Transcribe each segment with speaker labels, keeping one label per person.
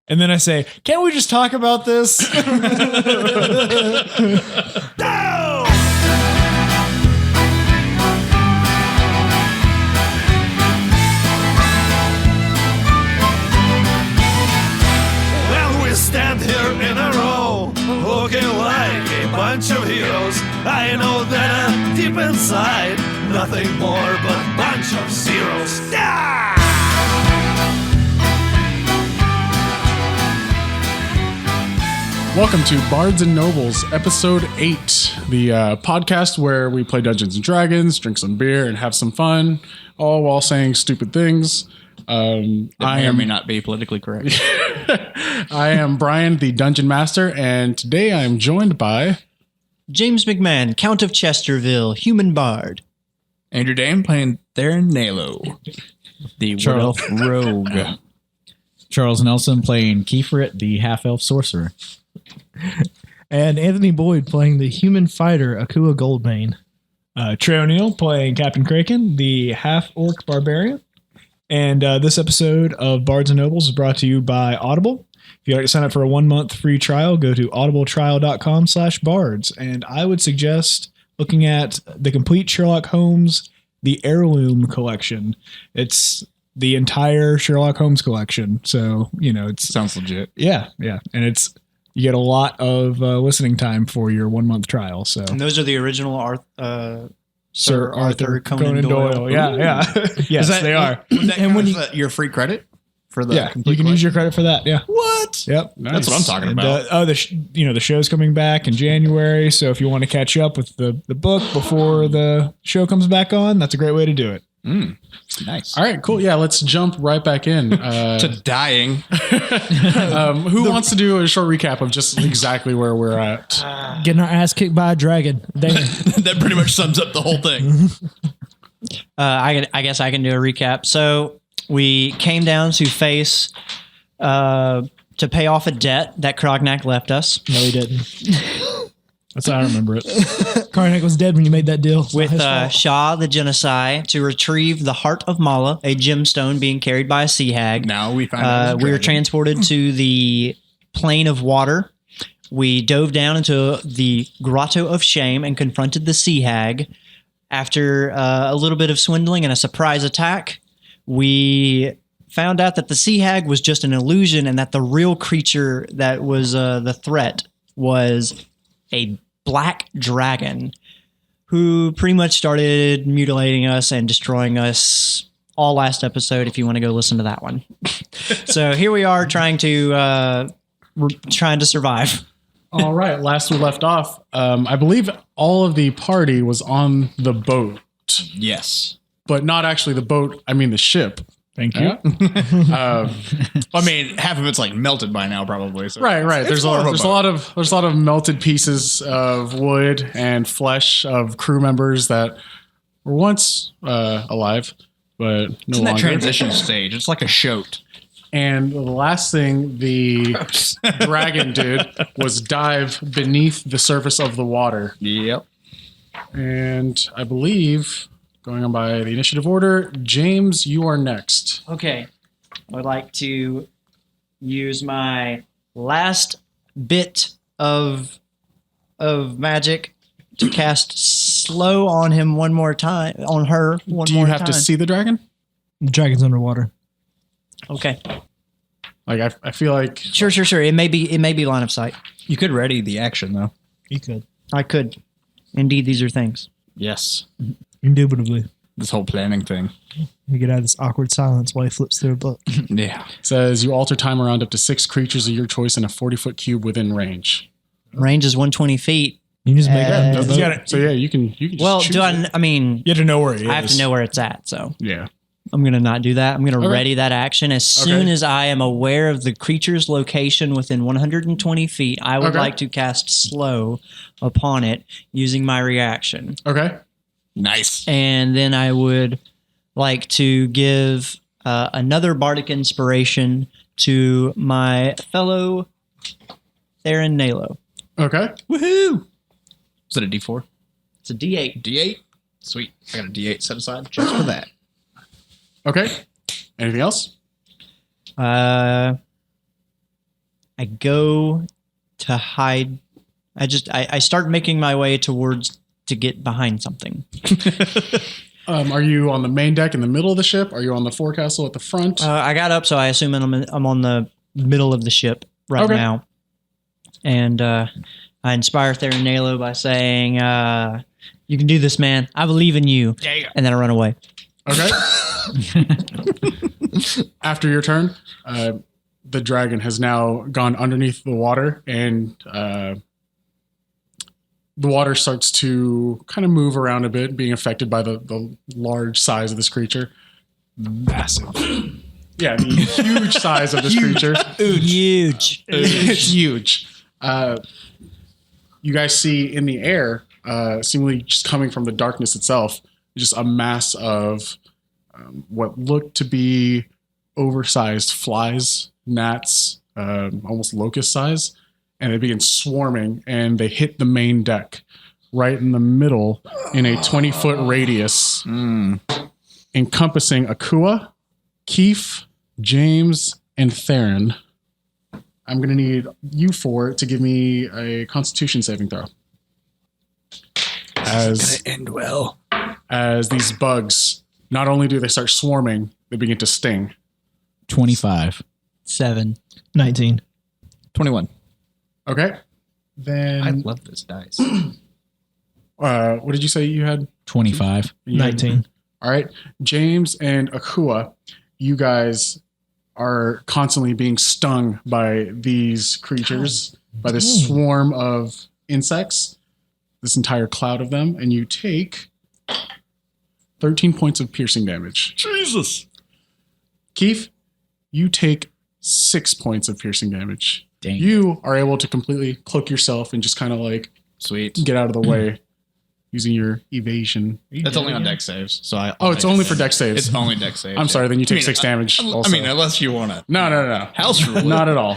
Speaker 1: And then I say, can't we just talk about this?
Speaker 2: Stand here in a row, looking like a bunch of heroes. I know that deep inside, nothing more but a bunch of zeros.
Speaker 3: Welcome to Bards and Nobles, episode 8, the podcast where we play Dungeons and Dragons, drink some beer, and have some fun, all while saying stupid things.
Speaker 4: I may or may not be politically correct.
Speaker 3: I am Brian, the Dungeon Master, and today I am joined by
Speaker 5: James McMahon, Count of Chesterville, Human Bard.
Speaker 4: Andrew Dame playing Theron Nalo, the Wood Elf Rogue.
Speaker 6: Charles Nelson playing Kieferit, the half-elf sorcerer.
Speaker 7: And Anthony Boyd playing the human fighter, Akua Goldmane.
Speaker 1: Trey O'Neill playing Captain Kraken, the half-orc barbarian. And this episode of Bards and Nobles is brought to you by Audible. If you'd like to sign up for a 1-month free trial, go to audibletrial.com/bards. And I would suggest looking at the complete Sherlock Holmes, the Heirloom collection. It's the entire Sherlock Holmes collection. So, you know, it
Speaker 4: sounds legit.
Speaker 1: Yeah. And you get a lot of listening time for your 1-month trial. So,
Speaker 5: and those are the original
Speaker 1: Sir Arthur Conan Doyle. Yeah. Yes, they are.
Speaker 4: And when your free credit for the
Speaker 1: you can use your credit for that. Yeah.
Speaker 4: What?
Speaker 1: Yep.
Speaker 3: Nice.
Speaker 4: That's what I'm talking about.
Speaker 1: The show's coming back in January, so if you want to catch up with the book before the show comes back on, that's a great way to do it.
Speaker 4: Nice.
Speaker 3: All right, cool. Yeah, let's jump right back in.
Speaker 4: To dying.
Speaker 3: Who wants to do a short recap of just exactly where we're at?
Speaker 7: Getting our ass kicked by a dragon.
Speaker 4: That pretty much sums up the whole thing.
Speaker 5: I guess I can do a recap. So we came down to face to pay off a debt that Krognak left us.
Speaker 7: No, he didn't.
Speaker 1: That's how I remember it.
Speaker 7: Karnak was dead when you made that deal. It's
Speaker 5: With
Speaker 7: not his fault.
Speaker 5: Shah the Genocide to retrieve the Heart of Mala, a gemstone being carried by a sea hag.
Speaker 4: Now we find out
Speaker 5: we were transported to the Plane of Water. We dove down into the Grotto of Shame and confronted the sea hag. After a little bit of swindling and a surprise attack, we found out that the sea hag was just an illusion and that the real creature that was the threat was a black dragon who pretty much started mutilating us and destroying us all last episode, if you want to go listen to that one. So here we are trying to survive.
Speaker 3: All right, last we left off, I believe all of the party was on the boat.
Speaker 4: Yes.
Speaker 3: But not actually the boat, I mean the ship.
Speaker 1: Thank you.
Speaker 4: I mean, half of it's like melted by now, probably. So
Speaker 3: Right. There's a lot of melted pieces of wood and flesh of crew members that were once alive, but no
Speaker 4: it's in that
Speaker 3: longer.
Speaker 4: transition stage. It's like a shoat.
Speaker 3: And the last thing the dragon did was dive beneath the surface of the water.
Speaker 4: Yep.
Speaker 3: And I believe, going on by the initiative order, James, you are next.
Speaker 5: Okay. I would like to use my last bit of magic to cast slow on him one more time. On her one more time.
Speaker 3: Do you have to see the dragon?
Speaker 7: The dragon's underwater.
Speaker 5: Okay.
Speaker 3: Like I feel like
Speaker 5: Sure. It may be line of sight.
Speaker 4: You could ready the action, though.
Speaker 7: You could.
Speaker 5: I could. Indeed, these are things.
Speaker 4: Yes.
Speaker 7: Indubitably.
Speaker 4: This whole planning thing.
Speaker 7: You get out of this awkward silence while he flips through a book.
Speaker 4: Yeah.
Speaker 3: says you alter time around up to 6 creatures of your choice in a 40-foot cube within range.
Speaker 5: Range is 120 feet.
Speaker 7: You just make
Speaker 3: So yeah, you can just
Speaker 5: Well,
Speaker 3: choose
Speaker 5: do
Speaker 3: it.
Speaker 5: I mean,
Speaker 1: You have to know where it is.
Speaker 5: I have to know where it's at, so
Speaker 3: Yeah.
Speaker 5: I'm going to not do that. I'm going to
Speaker 3: Okay.
Speaker 5: ready that action. As soon as I am aware of the creature's location within 120 feet, I would
Speaker 3: Okay.
Speaker 5: like to cast slow upon it using my reaction.
Speaker 3: Okay.
Speaker 4: Nice.
Speaker 5: And then I would like to give another bardic inspiration to my fellow Theron Nalo.
Speaker 3: Okay.
Speaker 4: Woohoo! Is it a D4?
Speaker 5: It's a D8.
Speaker 4: D8? Sweet. I got a D8 set aside just for that.
Speaker 3: Okay. Anything else?
Speaker 5: I go to hide. I start making my way towards to get behind something.
Speaker 3: Are you on the main deck in the middle of the ship? Are you on the forecastle at the front?
Speaker 5: I got up, so I assume I'm on the middle of the ship right now. And I inspire Theranalo by saying, you can do this, man. I believe in you. Yeah. And then I run away.
Speaker 3: Okay. After your turn, the dragon has now gone underneath the water, and the water starts to kind of move around a bit, being affected by the large size of this creature.
Speaker 1: Massive.
Speaker 3: Yeah, the huge size of this creature.
Speaker 5: Huge.
Speaker 3: It's huge. You guys see in the air, seemingly just coming from the darkness itself, just a mass of what looked to be oversized flies, gnats, almost locust size, and they begin swarming, and they hit the main deck right in the middle in a 20-foot radius, encompassing Akua, Keith, James, and Theron. I'm going to need you four to give me a Constitution saving throw.
Speaker 4: It's gonna end well.
Speaker 3: As these bugs, not only do they start swarming, they begin to sting.
Speaker 6: 25.
Speaker 5: 7.
Speaker 7: 19.
Speaker 4: 21.
Speaker 3: Okay. Then
Speaker 4: I love this dice.
Speaker 3: what did you say you had?
Speaker 6: 25.
Speaker 3: You had-
Speaker 7: 19.
Speaker 3: All right. James and Akua, you guys are constantly being stung by these creatures, by this swarm of insects, this entire cloud of them, and you take 13 points of piercing damage.
Speaker 2: Jesus.
Speaker 3: Keith, you take 6 points of piercing damage.
Speaker 6: Dang.
Speaker 3: You are able to completely cloak yourself and just kind of like
Speaker 4: Sweet.
Speaker 3: get out of the way using your evasion.
Speaker 4: That's only on deck saves. So
Speaker 3: It's only for deck saves.
Speaker 4: It's only deck saves.
Speaker 3: I'm sorry, then you take
Speaker 4: I mean,
Speaker 3: 6 damage.
Speaker 4: I
Speaker 3: also.
Speaker 4: mean, unless you want to
Speaker 3: No.
Speaker 4: house rule it.
Speaker 3: Not at all.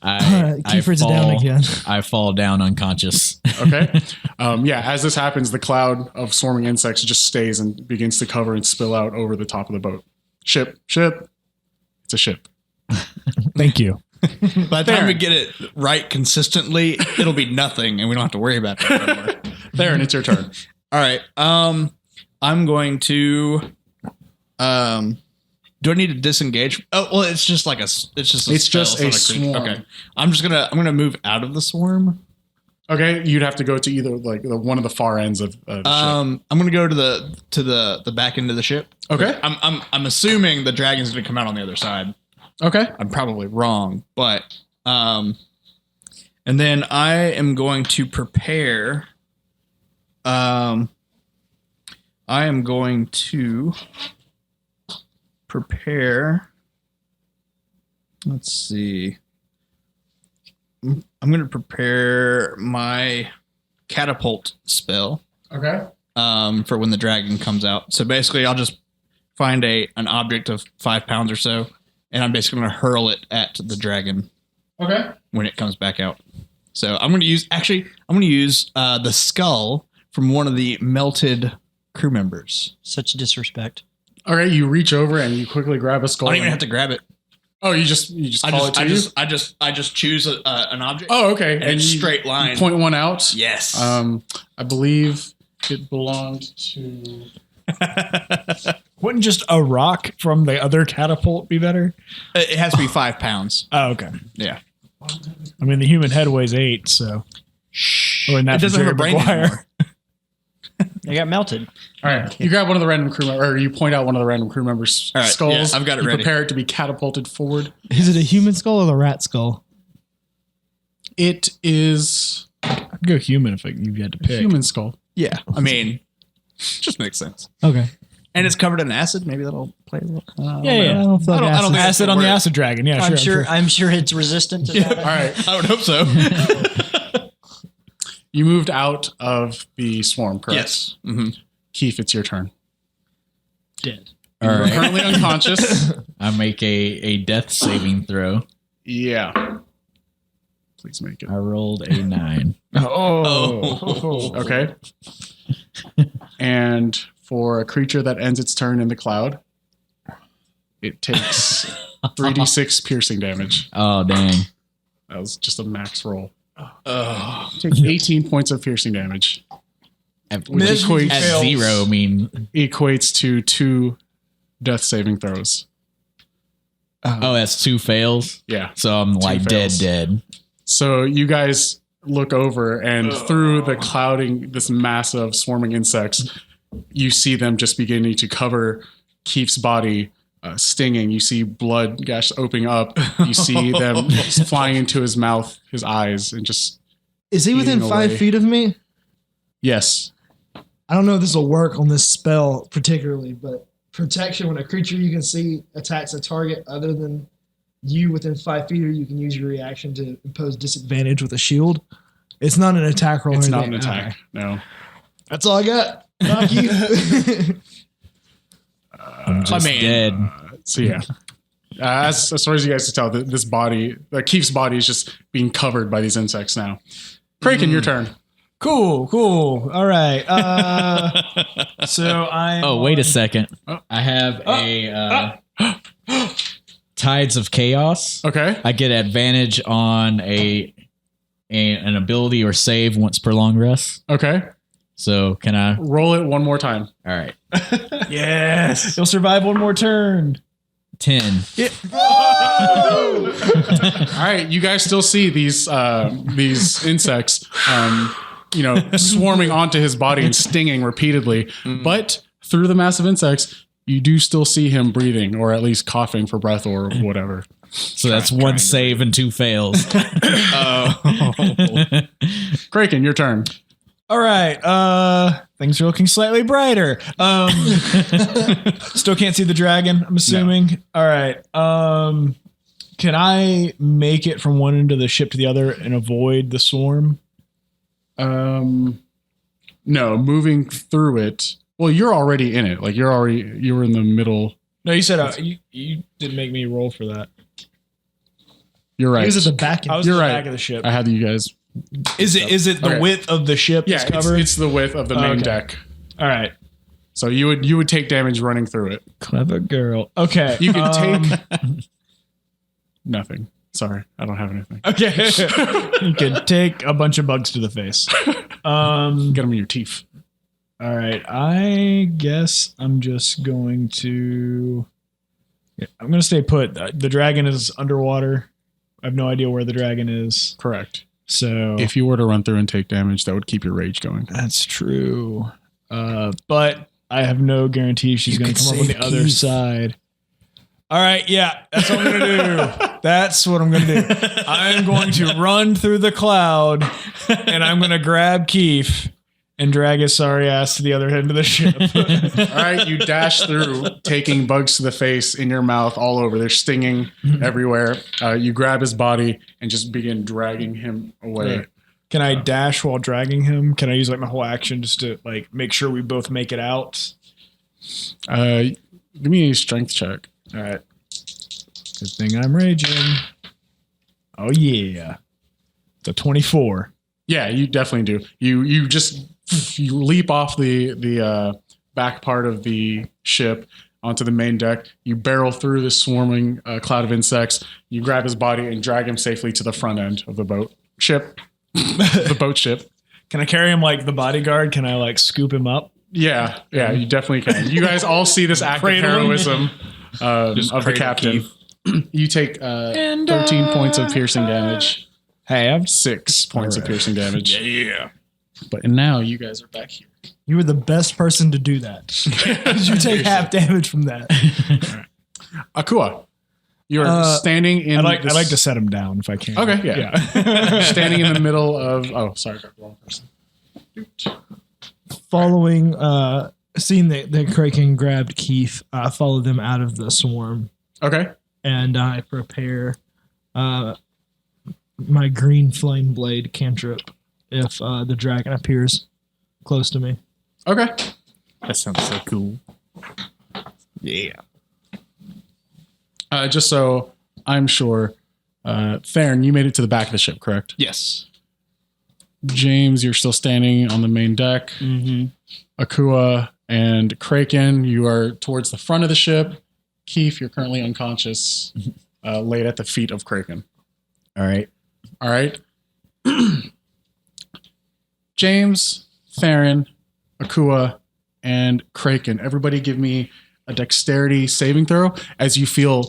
Speaker 7: Kiefer's down again.
Speaker 6: I fall down unconscious.
Speaker 3: Okay. As this happens, the cloud of swarming insects just stays and begins to cover and spill out over the top of the boat. Ship. It's a ship.
Speaker 1: Thank you.
Speaker 4: By the time we get it right consistently, it'll be nothing, and we don't have to worry about that anymore.
Speaker 3: Theron, it's your turn.
Speaker 4: All right. I'm going to. Do I need to disengage? Oh well, it's just like it's just a spell,
Speaker 3: just
Speaker 4: it's
Speaker 3: a
Speaker 4: not
Speaker 3: swarm.
Speaker 4: Okay. I'm gonna move out of the swarm.
Speaker 3: Okay, you'd have to go to either like one of the far ends of the ship.
Speaker 4: I'm gonna go to the back end of the ship.
Speaker 3: Okay.
Speaker 4: I'm assuming the dragon's gonna come out on the other side.
Speaker 3: Okay.
Speaker 4: I'm probably wrong, but and then I am going to prepare. I am going to prepare. Let's see. I'm going to prepare my catapult spell.
Speaker 3: Okay.
Speaker 4: For when the dragon comes out. So basically, I'll just find an object of 5 pounds or so, and I'm basically going to hurl it at the dragon.
Speaker 3: Okay.
Speaker 4: When it comes back out. So I'm going to use the skull from one of the melted crew members.
Speaker 5: Such disrespect.
Speaker 3: All right, you reach over and you quickly grab a skull.
Speaker 4: I don't even have to grab it.
Speaker 3: Oh, you just call it to you?
Speaker 4: I just choose an object.
Speaker 3: Oh, okay.
Speaker 4: And it's
Speaker 3: you-
Speaker 4: straight line.
Speaker 3: you point one out.
Speaker 4: Yes.
Speaker 3: I believe it belonged to.
Speaker 1: Wouldn't just a rock from the other catapult be better?
Speaker 4: It has to be 5 pounds.
Speaker 1: Oh, okay.
Speaker 4: Yeah.
Speaker 1: I mean, the human head weighs 8, so. Or in that
Speaker 4: It doesn't have a
Speaker 1: Jerry
Speaker 4: brain
Speaker 1: Maguire.
Speaker 4: anymore.
Speaker 5: They got melted.
Speaker 3: All right, you grab one of the random crew or you point out one of the random crew members'
Speaker 4: All right,
Speaker 3: skulls.
Speaker 4: yeah, I've got it
Speaker 3: you
Speaker 4: ready.
Speaker 3: prepare it to be catapulted forward.
Speaker 7: Is it a human skull or the rat skull?
Speaker 3: It is
Speaker 1: I'd go human if you had to
Speaker 3: a
Speaker 1: pick.
Speaker 3: human skull.
Speaker 4: Yeah. I mean, just makes sense.
Speaker 7: Okay.
Speaker 4: And it's covered in acid. Maybe that'll play a little.
Speaker 1: Yeah.
Speaker 7: I don't feel like
Speaker 4: I don't think that's
Speaker 1: Acid
Speaker 4: gonna
Speaker 1: on the
Speaker 4: work.
Speaker 1: acid dragon. Yeah,
Speaker 5: I'm sure it's resistant to that.
Speaker 3: All right,
Speaker 4: I would hope so.
Speaker 3: you moved out of the swarm, correct?
Speaker 4: Yes. Mm-hmm.
Speaker 3: Keith, it's your turn.
Speaker 1: Dead.
Speaker 6: All
Speaker 3: You're
Speaker 6: right.
Speaker 3: currently unconscious.
Speaker 6: I make a death saving throw.
Speaker 3: Yeah. Please make it.
Speaker 6: I rolled a 9.
Speaker 1: Oh.
Speaker 3: Okay. And for a creature that ends its turn in the cloud, it takes 3d6 piercing damage.
Speaker 6: Oh, dang.
Speaker 3: That was just a max roll. Take 18 points of piercing damage.
Speaker 6: At,
Speaker 3: Which equates,
Speaker 6: at 0, I mean.
Speaker 3: equates to 2 death saving throws.
Speaker 6: Oh, that's 2 fails?
Speaker 3: Yeah.
Speaker 6: So I'm like
Speaker 3: fails.
Speaker 6: dead.
Speaker 3: So you guys look over, and through the clouding, this massive swarming insects, you see them just beginning to cover Keith's body, stinging. You see blood gash opening up. You see them flying into his mouth, his eyes, and just...
Speaker 7: Is he within
Speaker 3: Eating
Speaker 7: 5
Speaker 3: away.
Speaker 7: feet of me?
Speaker 3: Yes.
Speaker 7: I don't know if this will work on this spell particularly, but protection, when a creature you can see attacks a target other than you within 5 feet, or you can use your reaction to impose disadvantage with a shield. It's not an attack roll.
Speaker 3: It's
Speaker 7: or
Speaker 3: not an
Speaker 7: anything.
Speaker 3: attack. No.
Speaker 7: That's all I got. Knock you.
Speaker 6: I'm just dead.
Speaker 3: So yeah. As far as you guys can tell, this body, Keith's body is just being covered by these insects now. Kraken, your turn.
Speaker 1: Cool. All right. So I.
Speaker 6: Oh, wait a second. I have a Tides of Chaos.
Speaker 3: Okay.
Speaker 6: I get advantage on an ability or save once per long rest.
Speaker 3: Okay.
Speaker 6: So can I?
Speaker 3: Roll it one more time.
Speaker 6: All right.
Speaker 1: Yes. He'll survive one more turn.
Speaker 6: 10.
Speaker 3: All right. You guys still see these insects, swarming onto his body and stinging repeatedly. But through the massive insects, you do still see him breathing, or at least coughing for breath or whatever.
Speaker 6: So that's 1 save and 2 fails.
Speaker 3: Kraken, your turn.
Speaker 1: All right. Things are looking slightly brighter. Still can't see the dragon, I'm assuming. No. All right. Can I make it from one end of the ship to the other and avoid the swarm?
Speaker 3: No, moving through it. Well, you're already in it. Like you were in the middle.
Speaker 1: No, you said you didn't make me roll for that.
Speaker 3: You're right.
Speaker 7: He was at the back.
Speaker 1: I was
Speaker 3: You're
Speaker 1: at the
Speaker 3: right.
Speaker 1: back of the ship.
Speaker 3: I had you guys.
Speaker 1: Is it the
Speaker 3: Okay.
Speaker 1: width of the ship
Speaker 3: Yeah,
Speaker 1: that's covered?
Speaker 3: it's the width of the main
Speaker 1: Okay.
Speaker 3: deck.
Speaker 1: All right.
Speaker 3: So you would take damage running through it.
Speaker 1: Clever girl. Okay.
Speaker 3: You can take nothing. Sorry, I don't have anything.
Speaker 1: Okay. You can take a bunch of bugs to the face.
Speaker 3: Get them in your teeth.
Speaker 1: All right. I guess I'm just going to... I'm going to stay put. The dragon is underwater. I have no idea where the dragon is.
Speaker 3: Correct.
Speaker 1: So...
Speaker 3: If you were to run through and take damage, that would keep your rage going.
Speaker 1: That's true. But I have no guarantee she's going to come up on the other side. All right. Yeah. That's what I'm going to do. That's what I'm going to do. I'm going to run through the cloud and I'm going to grab Keith and drag his sorry ass to the other end of the ship.
Speaker 3: All right, you dash through, taking bugs to the face, in your mouth, all over. They're stinging everywhere. You grab his body and just begin dragging him away.
Speaker 1: Can I dash while dragging him? Can I use like my whole action just to like make sure we both make it out?
Speaker 3: Give me a strength check.
Speaker 1: All right. Good thing I'm raging. Oh yeah. It's a 24.
Speaker 3: Yeah, you definitely do. You leap off the back part of the ship onto the main deck. You barrel through the swarming cloud of insects. You grab his body and drag him safely to the front end of the boat ship. The boat ship.
Speaker 1: Can I carry him like the bodyguard? Can I like scoop him up?
Speaker 3: Yeah, you definitely can. You guys all see this act of heroism of the captain. You take 13 points of piercing damage.
Speaker 1: Hey, I'm
Speaker 3: 6 points of piercing damage.
Speaker 1: yeah.
Speaker 3: But now you guys are back here.
Speaker 7: You were the best person to do that. 'Cause you take half damage from that.
Speaker 3: Akua, you're standing in.
Speaker 1: I'd like to set him down if I can.
Speaker 3: Okay, yeah. Standing in the middle of. Oh, sorry, got the wrong person.
Speaker 7: Following, seeing that Kraken grabbed Keith, I follow them out of the swarm,
Speaker 3: Okay.
Speaker 7: and I prepare my green flame blade cantrip if the dragon appears close to me.
Speaker 3: Okay.
Speaker 6: That sounds so cool.
Speaker 1: Yeah.
Speaker 3: Just so I'm sure, Theron, you made it to the back of the ship, correct?
Speaker 4: Yes.
Speaker 3: James, you're still standing on the main deck.
Speaker 5: Mm-hmm.
Speaker 3: Akua and Kraken, you are towards the front of the ship. Keith, you're currently unconscious, laid at the feet of Kraken.
Speaker 6: All right.
Speaker 3: All right. James, Theron, Akua, and Kraken. Everybody give me a dexterity saving throw as you feel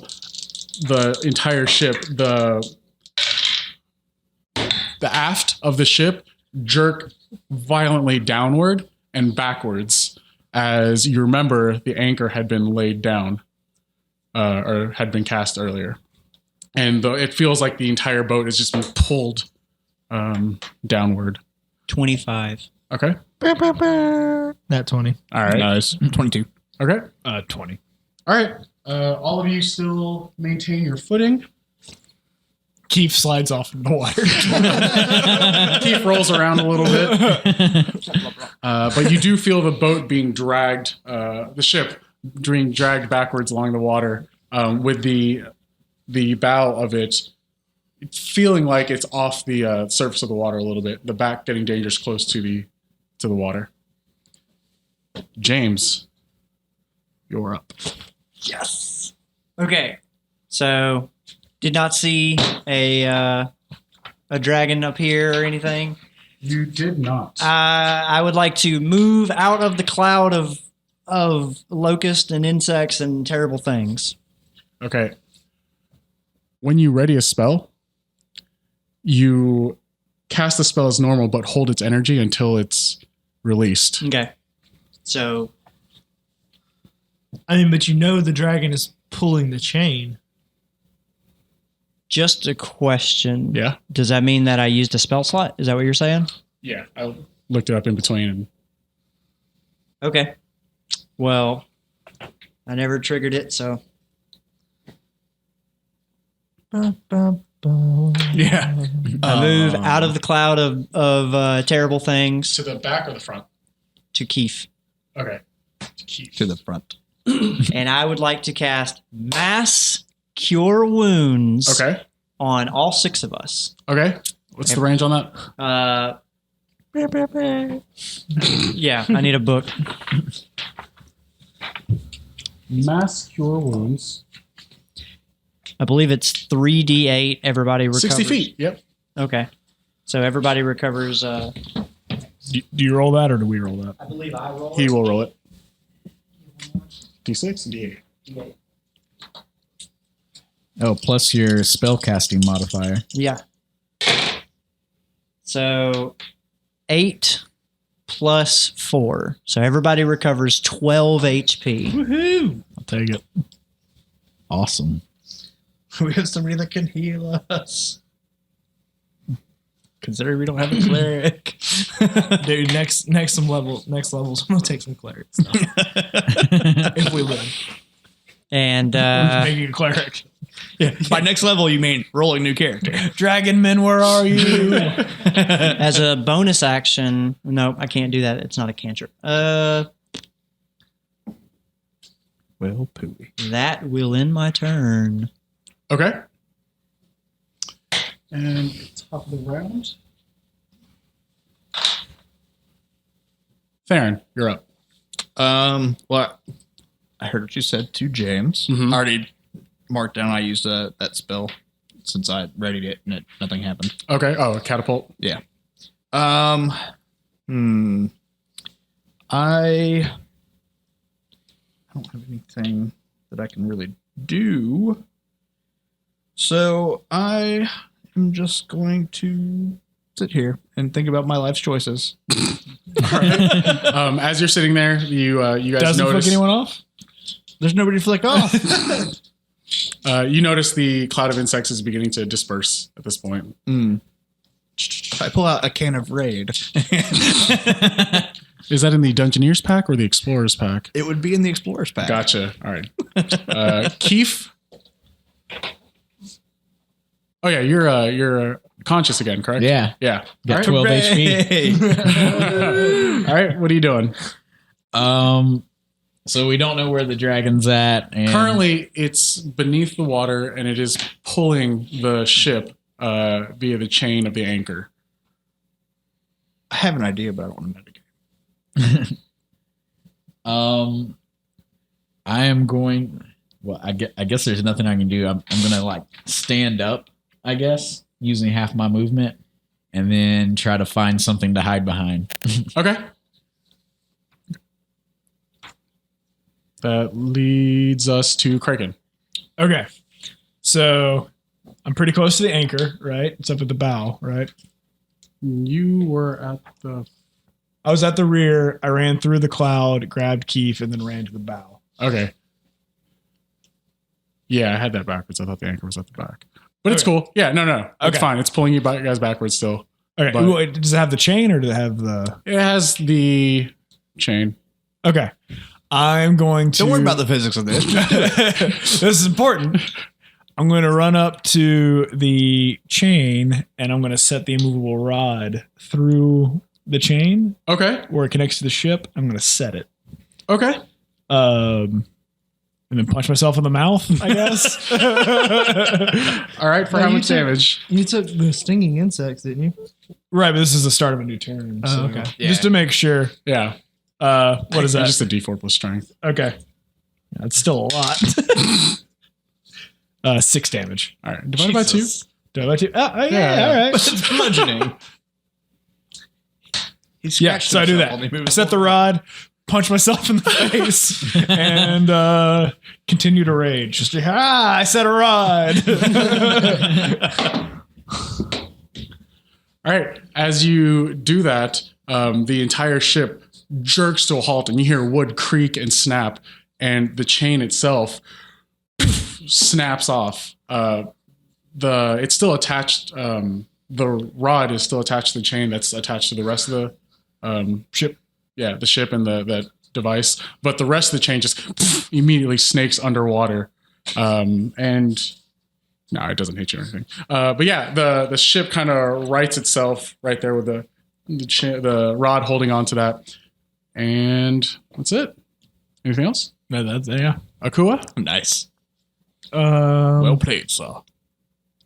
Speaker 3: the entire ship, the aft of the ship jerk violently downward and backwards as you remember the anchor had been laid down or had been cast earlier. And it feels like the entire boat has just been pulled downward.
Speaker 5: 25.
Speaker 3: Okay.
Speaker 7: Nat 20.
Speaker 3: All right.
Speaker 4: Nice. 22.
Speaker 3: Okay.
Speaker 1: 20.
Speaker 3: All right. All of you still maintain your footing.
Speaker 1: Keith slides off in the water.
Speaker 3: Keith rolls around a little bit. But you do feel the boat being dragged, the ship being dragged backwards along the water with the bow of it feeling like it's off the surface of the water a little bit. The back getting dangerous close to the water. James, you're up.
Speaker 5: Yes. Okay. So, did not see a dragon up here or anything.
Speaker 3: You did not.
Speaker 5: I would like to move out of the cloud of locusts and insects and terrible things.
Speaker 3: Okay. When you ready a spell, you cast the spell as normal, but hold its energy until it's released.
Speaker 5: Okay. So,
Speaker 7: I mean, but you know the dragon is pulling the chain.
Speaker 5: just a question.
Speaker 3: Yeah.
Speaker 5: Does that mean that I used a spell slot? Is that what you're saying?
Speaker 3: Yeah. I looked it up in between. And
Speaker 5: Okay. Well, I never triggered it, so.
Speaker 3: yeah.
Speaker 5: I move out of the cloud of terrible things
Speaker 3: To the back or the front?
Speaker 5: to Keith.
Speaker 3: Okay. To Keith.
Speaker 4: To the front.
Speaker 5: And I would like to cast Mass Cure Wounds
Speaker 3: Okay.
Speaker 5: on all 6 of us.
Speaker 3: Okay. What's the range on that?
Speaker 5: Yeah, I need a book.
Speaker 3: Mass Cure Wounds.
Speaker 5: I believe it's 3d8. Everybody recovers.
Speaker 3: 60 feet. Yep.
Speaker 5: Okay. So everybody recovers.
Speaker 1: Do you roll that or do we roll that?
Speaker 5: I believe I roll.
Speaker 3: He will roll it. D6 and D8.
Speaker 6: Oh, plus your spellcasting modifier.
Speaker 5: Yeah. So 8 plus 4. So everybody recovers 12 HP.
Speaker 7: Woohoo!
Speaker 1: I'll take it.
Speaker 6: Awesome.
Speaker 7: We have somebody that can heal us.
Speaker 1: Considering we don't have a cleric. Dude, next levels, I'm gonna take some clerics. If we live.
Speaker 5: And
Speaker 1: Making a cleric.
Speaker 4: Yeah. By next level, you mean rolling new character.
Speaker 1: Dragon men, where are you?
Speaker 5: as a bonus action, no, I can't do that. It's not a cantrip.
Speaker 1: Well, pooey.
Speaker 5: That will end my turn.
Speaker 3: Okay. And top of the round. Theron, you're up.
Speaker 4: Well, I heard what you said to James.
Speaker 3: Mhm.
Speaker 4: I already marked down I used that spell since I readied it and nothing happened.
Speaker 3: Okay. Oh, catapult.
Speaker 4: Yeah. I don't have anything that I can really do. So I am just going to sit here and think about my life's choices.
Speaker 3: All right. As you're sitting there, you guys
Speaker 1: Doesn't
Speaker 3: notice.
Speaker 1: flick anyone off?
Speaker 4: There's nobody to flick off.
Speaker 3: You notice the cloud of insects is beginning to disperse at this point.
Speaker 4: I pull out a can of Raid.
Speaker 3: Is that in the Dungeoneers pack or the Explorers pack?
Speaker 4: It would be in the Explorers pack.
Speaker 3: Gotcha. All right. Keith. Oh yeah, you're conscious again, correct?
Speaker 6: Yeah.
Speaker 3: Yeah.
Speaker 6: Got
Speaker 3: All
Speaker 6: 12
Speaker 3: right.
Speaker 6: HP.
Speaker 3: All right. What are you doing?
Speaker 6: So we don't know where the dragon's at. And
Speaker 3: Currently, it's beneath the water and it is pulling the ship via the chain of the anchor.
Speaker 4: I have an idea, but I don't want to know the game.
Speaker 6: I am going. Well, I guess there's nothing I can do. I'm gonna like stand up, I guess, using half my movement, and then try to find something to hide behind.
Speaker 3: Okay. That leads us to Kraken.
Speaker 1: Okay. So I'm pretty close to the anchor, right? It's up at the bow, right?
Speaker 3: You were at the...
Speaker 1: I was at the rear. I ran through the cloud, grabbed Keith, and then ran to the bow.
Speaker 3: Okay. Yeah, I had that backwards. I thought the anchor was at the back. But it's cool. Yeah, no. It's
Speaker 1: Okay.
Speaker 3: fine. It's pulling you guys backwards still.
Speaker 1: Okay.
Speaker 3: But-
Speaker 1: Ooh, does it have the chain or does it have the...
Speaker 3: It has the chain.
Speaker 1: Okay. I'm going to...
Speaker 4: Don't worry about the physics of this.
Speaker 1: This is important. I'm going to run up to the chain and I'm going to set the immovable rod through the chain
Speaker 3: Okay.
Speaker 1: where it connects to the ship. I'm going to set it.
Speaker 3: Okay.
Speaker 1: And then punch myself in the mouth, I guess.
Speaker 3: All right. For
Speaker 7: No,
Speaker 3: how
Speaker 7: you
Speaker 3: much
Speaker 7: took-
Speaker 3: damage?
Speaker 7: You took the stinging insects, didn't you?
Speaker 1: Right, but this is the start of a new turn.
Speaker 7: Oh,
Speaker 1: so
Speaker 7: okay.
Speaker 1: Just to make sure.
Speaker 3: Yeah.
Speaker 1: What is that?
Speaker 3: Just a D4 plus strength.
Speaker 1: Okay. Yeah, it's still a lot. 6 damage.
Speaker 3: All right. Divided by 2.
Speaker 1: Divided by 2. Oh, yeah,
Speaker 3: Yeah.
Speaker 1: all right.
Speaker 4: It's bludgeoning.
Speaker 1: Yeah, so I do that. I set the rod, punch myself in the face, and continue to rage. Just, I set a rod.
Speaker 3: All right. As you do that, the entire ship jerks to a halt, and you hear wood creak and snap, and the chain itself snaps off. It's still attached. The rod is still attached to the chain that's attached to the rest of the ship. Yeah, the ship and that device. But the rest of the chain just immediately snakes underwater, and. No, it doesn't hit you or anything. But yeah, the ship kind of rights itself right there with the rod holding on to that. And that's it. Anything else?
Speaker 1: Yeah.
Speaker 3: Akua?
Speaker 4: Nice.
Speaker 7: Well
Speaker 4: Well played, sir.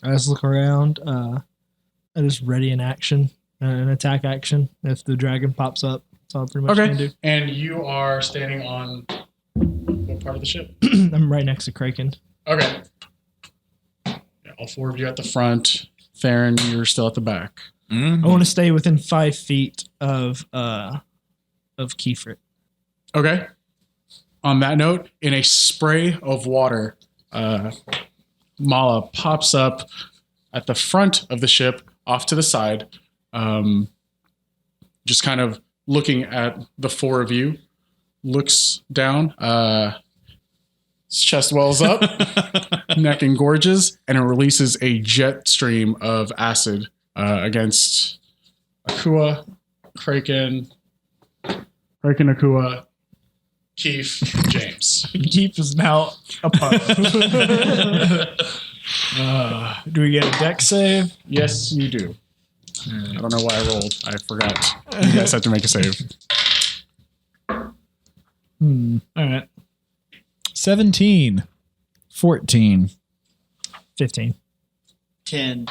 Speaker 7: I just look around. I just ready an action, an attack action. If the dragon pops up, that's all I pretty much can do.
Speaker 3: And you are standing on what part of the ship?
Speaker 7: I'm right next to Kraken.
Speaker 3: Okay. Yeah, all 4 of you at the front. Theron, you're still at the back.
Speaker 7: I want to stay within 5 feet of Kiefer.
Speaker 3: Okay. On that note, in a spray of water, Mala pops up at the front of the ship, off to the side, just kind of looking at the 4 of you, looks down, his chest wells up, neck engorges, and it releases a jet stream of acid against Akua, Kraken, Akua, Keith, James.
Speaker 1: Keith is now a pup. Do we get a deck save?
Speaker 3: Yes, you do. I don't know why I rolled. I forgot. You guys have to make a save.
Speaker 1: All right. 17.
Speaker 6: 14.
Speaker 7: 15.
Speaker 5: 10.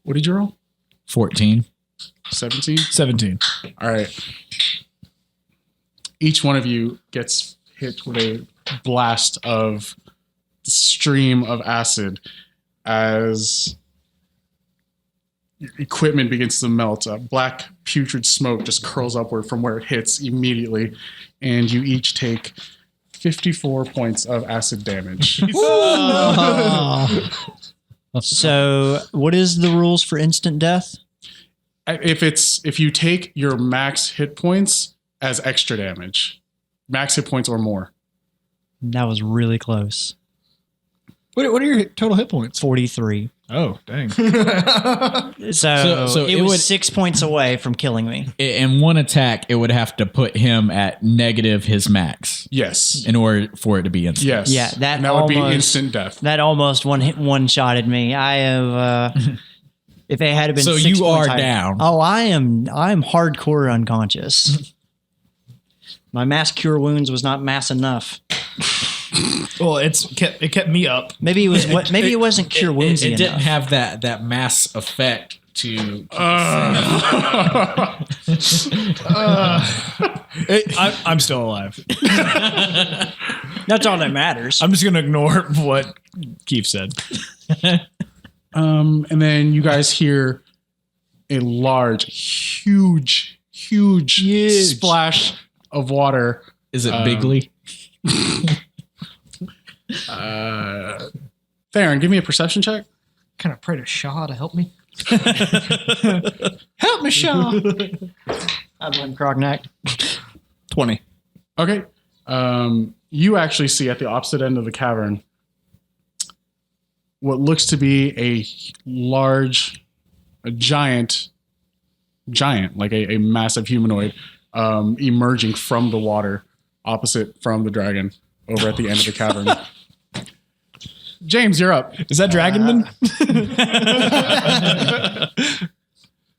Speaker 3: What did you roll?
Speaker 6: 14.
Speaker 3: 17?
Speaker 1: 17.
Speaker 3: All right. Each one of you gets hit with a blast of the stream of acid as your equipment begins to melt. Black putrid smoke just curls upward from where it hits immediately, and you each take 54 points of acid damage.
Speaker 5: So, what is the rules for instant death?
Speaker 3: If you take your max hit points as extra damage, max hit points or more.
Speaker 5: That was really close.
Speaker 1: What are your total hit points?
Speaker 5: 43.
Speaker 1: Oh, dang.
Speaker 5: So,
Speaker 6: So
Speaker 5: it
Speaker 6: it
Speaker 5: was
Speaker 6: would-
Speaker 5: 6 points away from killing me.
Speaker 6: In one attack, it would have to put him at negative his max
Speaker 3: Yes.
Speaker 6: in order for it to be instant.
Speaker 3: Yes.
Speaker 5: Yeah, that
Speaker 3: And that would be
Speaker 5: almost-
Speaker 3: instant death.
Speaker 5: That almost one-shotted me. I have... if it had been
Speaker 6: So
Speaker 5: 6
Speaker 6: you
Speaker 5: points
Speaker 6: are
Speaker 5: higher-
Speaker 6: down.
Speaker 5: Oh, I'm hardcore unconscious. My mass cure wounds was not mass enough.
Speaker 7: Well, it kept me up.
Speaker 5: Maybe it was maybe it wasn't cure woundsy
Speaker 6: It didn't
Speaker 5: enough.
Speaker 6: have that mass effect to.
Speaker 1: I'm still alive.
Speaker 5: That's all that matters.
Speaker 1: I'm just going to ignore what Keith said.
Speaker 3: And then you guys hear a large, huge splash of water.
Speaker 6: Is it Bigly?
Speaker 3: Theron, give me a perception check.
Speaker 7: Can I pray to Shaw to help me?
Speaker 1: Help me, Shaw.
Speaker 5: I blame Crognac.
Speaker 4: 20.
Speaker 3: Okay. You actually see at the opposite end of the cavern what looks to be a giant, like a massive humanoid emerging from the water opposite from the dragon over at the end of the cavern. James, you're up.
Speaker 1: Is that Dragonman?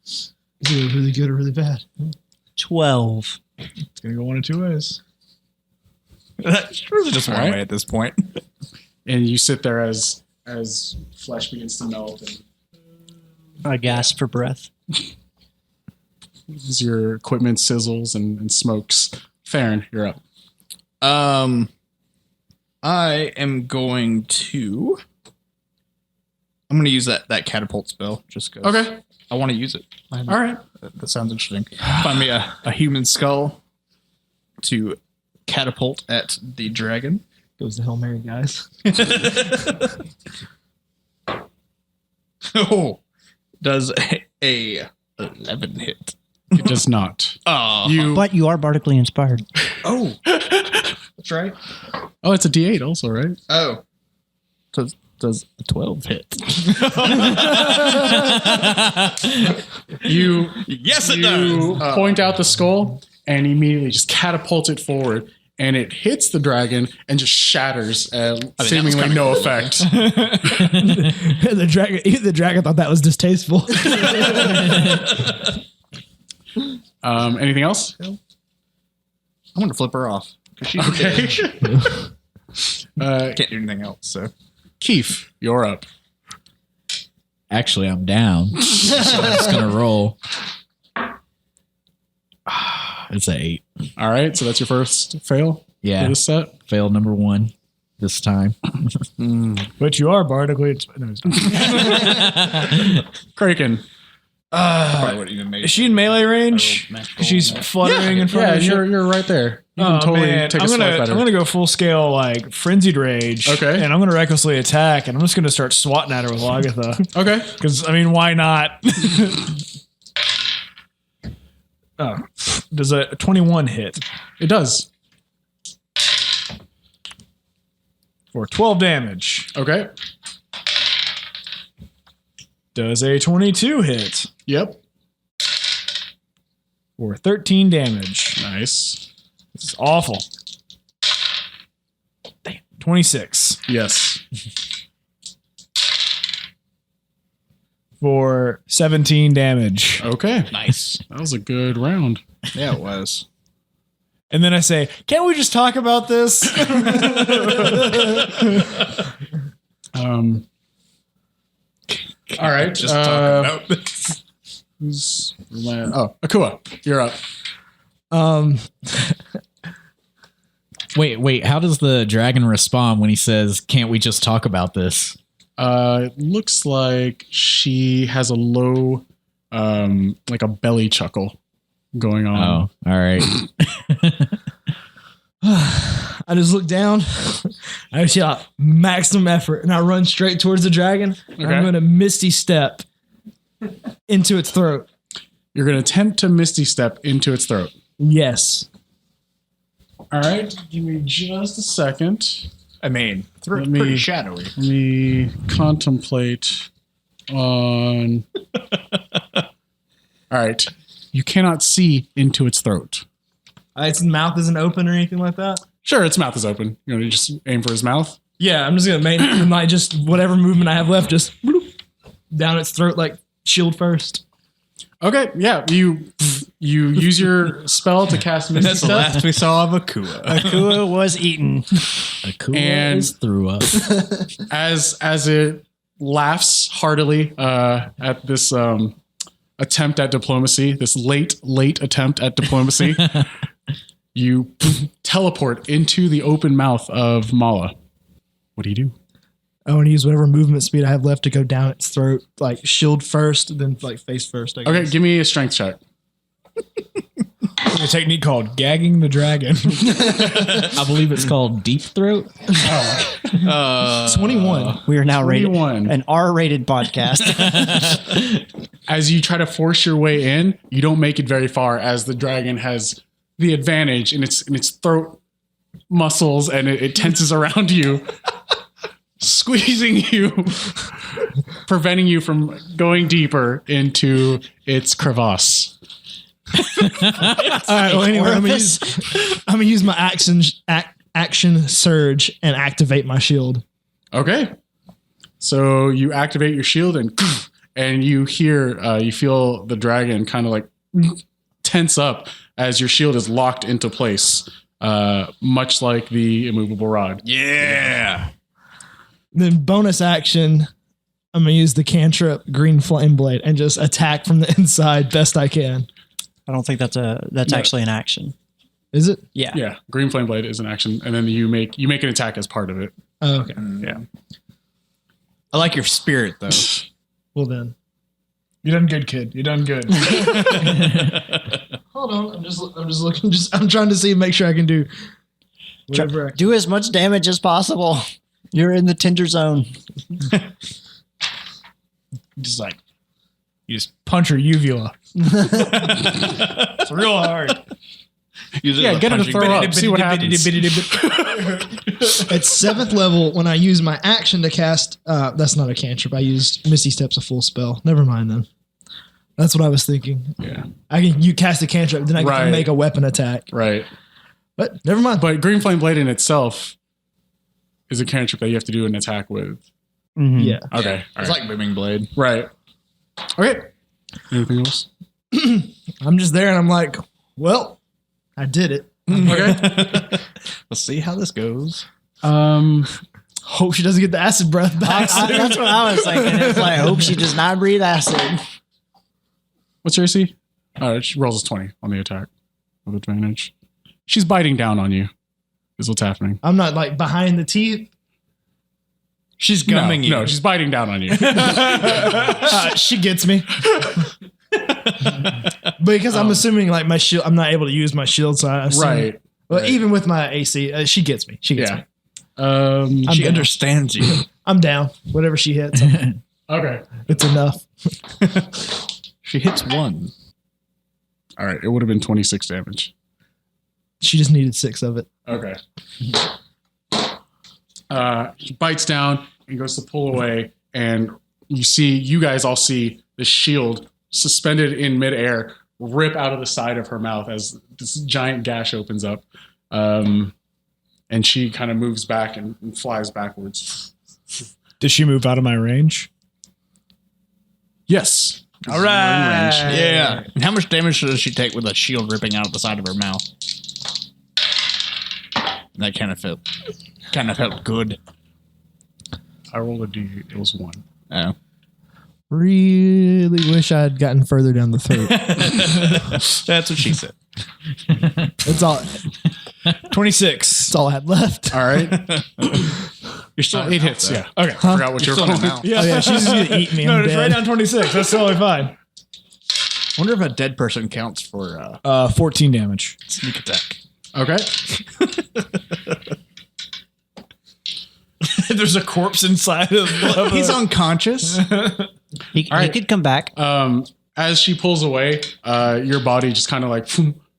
Speaker 7: Is it really good or really bad?
Speaker 5: 12.
Speaker 1: It's going to go one of two ways.
Speaker 4: That's really just one
Speaker 3: All right.
Speaker 4: way at this point.
Speaker 3: And you sit there as flesh begins to melt and
Speaker 5: I gasp for breath.
Speaker 3: as your equipment sizzles and smokes. Theron, you're up.
Speaker 4: I am going to use that catapult spell just because.
Speaker 3: Okay.
Speaker 4: I want to use it.
Speaker 3: All right.
Speaker 4: That sounds interesting. Find me a human skull to catapult at the dragon.
Speaker 7: Goes to Hail Mary, guys.
Speaker 4: Oh, does a 11 hit?
Speaker 3: It does not.
Speaker 4: Oh,
Speaker 5: But you are bardically inspired.
Speaker 4: oh, that's right.
Speaker 3: Oh, it's a D8 also, right?
Speaker 4: Oh, does a 12 hit? Yes, it
Speaker 3: You
Speaker 4: does.
Speaker 3: point out the skull and immediately just catapult it forward, and it hits the dragon and just shatters, seemingly no effect.
Speaker 7: the dragon thought that was distasteful.
Speaker 3: Anything else?
Speaker 4: I'm going to flip her off. 'Cause she's
Speaker 3: Okay.
Speaker 4: can't do anything else. So
Speaker 3: Keith, you're up.
Speaker 6: Actually, I'm down. So I'm just going to roll. It's an 8.
Speaker 3: All right, so that's your first fail for
Speaker 6: Yeah.
Speaker 3: this set.
Speaker 6: Fail number 1 this time.
Speaker 1: But you are bardically inspired. No, it's not.
Speaker 3: Kraken.
Speaker 4: probably wouldn't even make
Speaker 1: Is she in melee range? She's fluttering in front
Speaker 3: Yeah,
Speaker 1: of you.
Speaker 3: you're right there. You
Speaker 1: Oh,
Speaker 3: can totally
Speaker 1: man.
Speaker 3: take a
Speaker 1: I'm
Speaker 3: swipe at her.
Speaker 1: gonna go full scale like frenzied rage.
Speaker 3: Okay.
Speaker 1: And I'm gonna recklessly attack, and I'm just gonna start swatting at her with Lagatha.
Speaker 3: Okay.
Speaker 1: Because I mean, why not? Oh, does a 21 hit
Speaker 3: It does.
Speaker 1: for 12 damage?
Speaker 3: Okay.
Speaker 1: Does a 22 hit
Speaker 3: Yep.
Speaker 1: for 13 damage?
Speaker 3: Nice.
Speaker 1: This is awful. Damn. 26
Speaker 3: Yes.
Speaker 1: for 17 damage.
Speaker 3: Okay.
Speaker 4: nice.
Speaker 3: That was a good round.
Speaker 4: Yeah, it was.
Speaker 1: And then I say, can't we just talk about this?
Speaker 3: All right.
Speaker 4: Just talk about this.
Speaker 3: Akua, you're up.
Speaker 6: Wait. How does the dragon respond when he says, "Can't we just talk about this"?
Speaker 3: It looks like she has a low, like a belly chuckle going on.
Speaker 6: Oh, all right.
Speaker 7: I just look down. I just got maximum effort, and I run straight towards the dragon. And
Speaker 3: Okay.
Speaker 7: I'm going to misty step into its throat.
Speaker 3: You're going to attempt to misty step into its throat.
Speaker 7: Yes.
Speaker 3: All right. Give me just a second.
Speaker 4: I mean, it's
Speaker 3: Let me-
Speaker 4: pretty shadowy.
Speaker 3: Let me contemplate on. All right. You cannot see into its throat.
Speaker 7: Its mouth isn't open or anything like that?
Speaker 3: Sure, its mouth is open. You want to just aim for his mouth?
Speaker 7: Yeah, I'm just going to make like just whatever movement I have left, just bloop, down its throat like shield first.
Speaker 3: Okay. Yeah. You use your spell to cast Misty
Speaker 4: That's the
Speaker 3: Step.
Speaker 4: last we saw of Akua.
Speaker 5: Akua was eaten.
Speaker 6: Akua
Speaker 3: And-
Speaker 6: is threw up.
Speaker 3: As it laughs heartily at this attempt at diplomacy, this late attempt at diplomacy, you teleport into the open mouth of Mala. What do you do?
Speaker 7: I want to use whatever movement speed I have left to go down its throat, like shield first, then like face first. I guess.
Speaker 3: Okay, give me a strength check.
Speaker 1: A technique called gagging the dragon.
Speaker 6: I believe it's called deep throat.
Speaker 7: 21.
Speaker 5: We are now rated
Speaker 3: 21.
Speaker 5: an R-rated podcast.
Speaker 3: As you try to force your way in, you don't make it very far as the dragon has the advantage in its throat muscles, and it tenses around you, squeezing you, preventing you from going deeper into its crevasse.
Speaker 7: All right. Well, anyway, I'm gonna use my action surge and activate my shield.
Speaker 3: Okay. So you activate your shield and you hear, you feel the dragon kind of like tense up as your shield is locked into place, much like the immovable rod.
Speaker 6: Yeah.
Speaker 7: Then bonus action, I'm gonna use the cantrip Green Flame Blade and just attack from the inside best I can.
Speaker 5: I don't think that's actually an action.
Speaker 7: Is it?
Speaker 5: Yeah.
Speaker 3: Yeah, Green Flame Blade is an action, and then you make an attack as part of it.
Speaker 7: Oh, okay.
Speaker 3: Yeah.
Speaker 6: I like your spirit though.
Speaker 7: Well then,
Speaker 1: You done good, kid. You done good.
Speaker 7: hold on. I'm just looking. I'm trying to see, make sure I can do whatever.
Speaker 5: Do as much damage as possible. You're in the tender zone.
Speaker 1: Just like you just punch her uvula. It's real hard.
Speaker 3: Yeah, get her to throw up. See what happens.
Speaker 7: At 7th level, when I use my action to cast, that's not a cantrip. I used Misty Step's a full spell. Never mind then. That's what I was thinking.
Speaker 3: Yeah.
Speaker 7: You cast a cantrip, then I can make a weapon attack.
Speaker 3: Right.
Speaker 7: But never mind.
Speaker 3: But Green Flame Blade in itself is a cantrip that you have to do an attack with.
Speaker 5: Mm-hmm.
Speaker 7: Yeah.
Speaker 3: Okay.
Speaker 6: It's like Booming Blade.
Speaker 3: Right. Okay. Anything else?
Speaker 7: I'm just there and I'm like, well, I did it.
Speaker 3: Okay.
Speaker 6: Let's see how this goes.
Speaker 7: Hope she doesn't get the acid breath back.
Speaker 5: That's what I was thinking. It's like, I hope she does not breathe acid.
Speaker 3: What's your AC? She rolls a 20 on the attack with advantage. She's biting down on you. Is what's happening.
Speaker 7: I'm not like behind the teeth.
Speaker 6: She's gumming you.
Speaker 3: No, she's biting down on you.
Speaker 7: She gets me. Because I'm assuming like my shield, I'm not able to use my shield, so I assume,
Speaker 3: Right.
Speaker 7: Well,
Speaker 3: Right.
Speaker 7: even with my AC, she gets me. She gets
Speaker 3: Yeah.
Speaker 7: me.
Speaker 6: She
Speaker 7: down.
Speaker 6: understands you.
Speaker 7: I'm down. Whatever she hits,
Speaker 3: Okay.
Speaker 7: it's enough.
Speaker 6: She hits one.
Speaker 3: All right. It would have been 26 damage.
Speaker 7: She just needed 6 of it.
Speaker 3: Okay. He bites down and goes to pull away, and you guys all see the shield suspended in midair rip out of the side of her mouth as this giant gash opens up. And she kind of moves back and flies backwards.
Speaker 1: Does she move out of my range?
Speaker 3: Yes.
Speaker 1: All right.
Speaker 6: Yeah. And how much damage does she take with a shield ripping out the side of her mouth? That kind of felt good.
Speaker 3: I rolled a D8. It was 1.
Speaker 6: Oh.
Speaker 7: Really wish I had gotten further down the throat.
Speaker 6: That's what she said.
Speaker 7: That's all.
Speaker 1: 26.
Speaker 7: That's all I had left.
Speaker 3: All right.
Speaker 6: You're still
Speaker 3: It hits. Yeah.
Speaker 1: Okay.
Speaker 3: Forgot what you're
Speaker 6: still in
Speaker 3: calling.
Speaker 6: now.
Speaker 1: Yeah.
Speaker 7: Oh yeah, she's just gonna eat me.
Speaker 1: No,
Speaker 7: I'm
Speaker 1: just
Speaker 7: dead.
Speaker 1: write down 26. That's totally fine.
Speaker 6: Wonder if a dead person counts for
Speaker 1: 14 damage.
Speaker 6: sneak attack.
Speaker 3: Okay.
Speaker 1: There's a corpse inside of
Speaker 6: He's unconscious.
Speaker 5: He
Speaker 3: All right.
Speaker 5: could come back.
Speaker 3: As she pulls away, your body just kind of like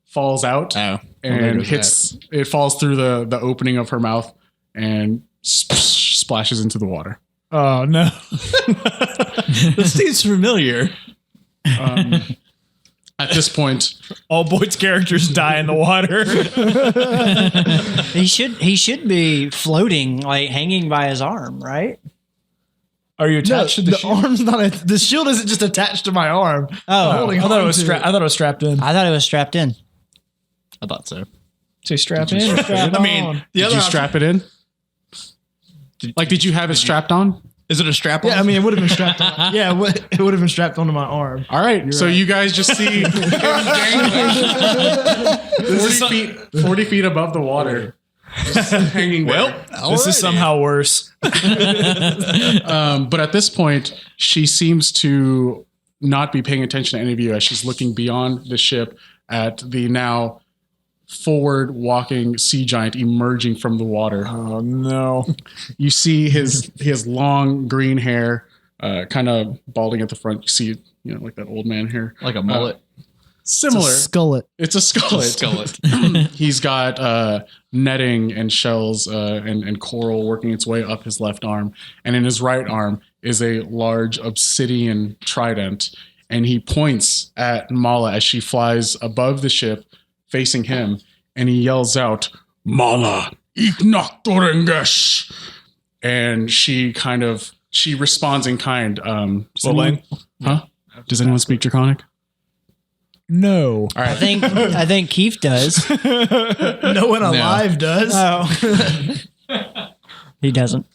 Speaker 3: falls out
Speaker 6: Oh.
Speaker 3: and hits. It falls through the opening of her mouth and splashes into the water.
Speaker 1: Oh, no.
Speaker 6: This seems familiar.
Speaker 3: At this point,
Speaker 1: All Boyd's characters die in the water.
Speaker 5: He should be floating, like hanging by his arm, right?
Speaker 1: Are you
Speaker 7: No,
Speaker 1: attached to the
Speaker 7: the
Speaker 1: shield?
Speaker 7: arm's not. The shield isn't just attached to my arm.
Speaker 5: Oh,
Speaker 7: holding
Speaker 1: I thought it
Speaker 7: on
Speaker 1: was
Speaker 7: to
Speaker 1: I thought it was strapped in.
Speaker 5: I thought it was strapped in.
Speaker 6: I thought so.
Speaker 1: Say strap in. Strap
Speaker 6: I mean,
Speaker 1: on.
Speaker 6: the
Speaker 3: did
Speaker 6: other
Speaker 3: you
Speaker 6: option-
Speaker 3: strap it in? Did you have it strapped on?
Speaker 4: Is it a strap on?
Speaker 7: Yeah, I mean, it would have been strapped on. Yeah, it would have been strapped onto my arm.
Speaker 3: All right, so you guys just see 40 feet above the water, just hanging there.
Speaker 1: This is somehow worse.
Speaker 3: But at this point, she seems to not be paying attention to any of you as she's looking beyond the ship at the now forward walking sea giant emerging from the water.
Speaker 1: Oh no.
Speaker 3: You see his long green hair, kind of balding at the front. You see, like that old man hair.
Speaker 6: Like a mullet.
Speaker 3: Similar.
Speaker 7: Skullet.
Speaker 3: It's a skullet. He's got netting and shells and coral working its way up his left arm. And in his right arm is a large obsidian trident. And he points at Mala as she flies above the ship, facing him. And he yells out, "Mala, Iknaktorengesh." And she responds in kind. Does anyone speak Draconic?
Speaker 1: No.
Speaker 3: All right.
Speaker 5: I think Keith does.
Speaker 7: No one alive does.
Speaker 5: Oh, he doesn't.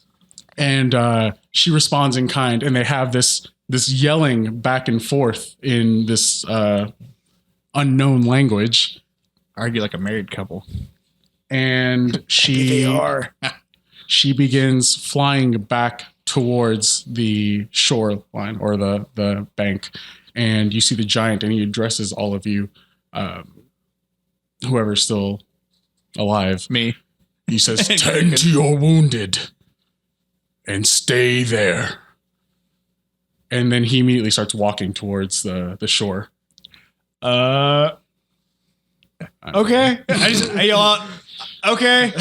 Speaker 3: And she responds in kind, and they have this yelling back and forth in this unknown language.
Speaker 4: Argue like a married couple.
Speaker 3: And she begins flying back towards the shoreline or the bank. And you see the giant, and he addresses all of you, whoever's still alive.
Speaker 4: Me.
Speaker 3: He says, "Tend to your wounded and stay there." And then he immediately starts walking towards the shore.
Speaker 1: Okay. I yell out, okay.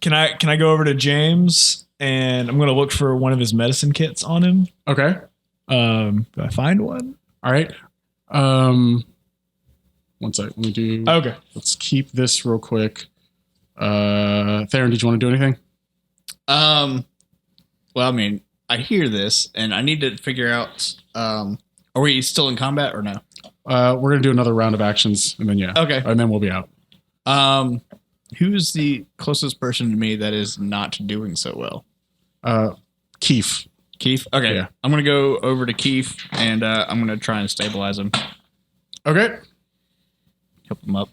Speaker 1: Can I go over to James and I'm going to look for one of his medicine kits on him?
Speaker 3: Okay.
Speaker 1: Do I find one?
Speaker 3: All right. One sec. Let me do.
Speaker 1: Okay.
Speaker 3: Let's keep this real quick. Theron, did you want to do anything?
Speaker 4: Well, I mean, I hear this, and I need to figure out. Are we still in combat or no?
Speaker 3: We're gonna do another round of actions, and then
Speaker 4: Okay.
Speaker 3: and then we'll be out.
Speaker 4: Who's the closest person to me that is not doing so well?
Speaker 3: Keith.
Speaker 4: Keith. Okay.
Speaker 3: Yeah.
Speaker 4: I'm gonna go over to Keith, and I'm gonna try and stabilize him,
Speaker 3: Okay.
Speaker 4: help him up.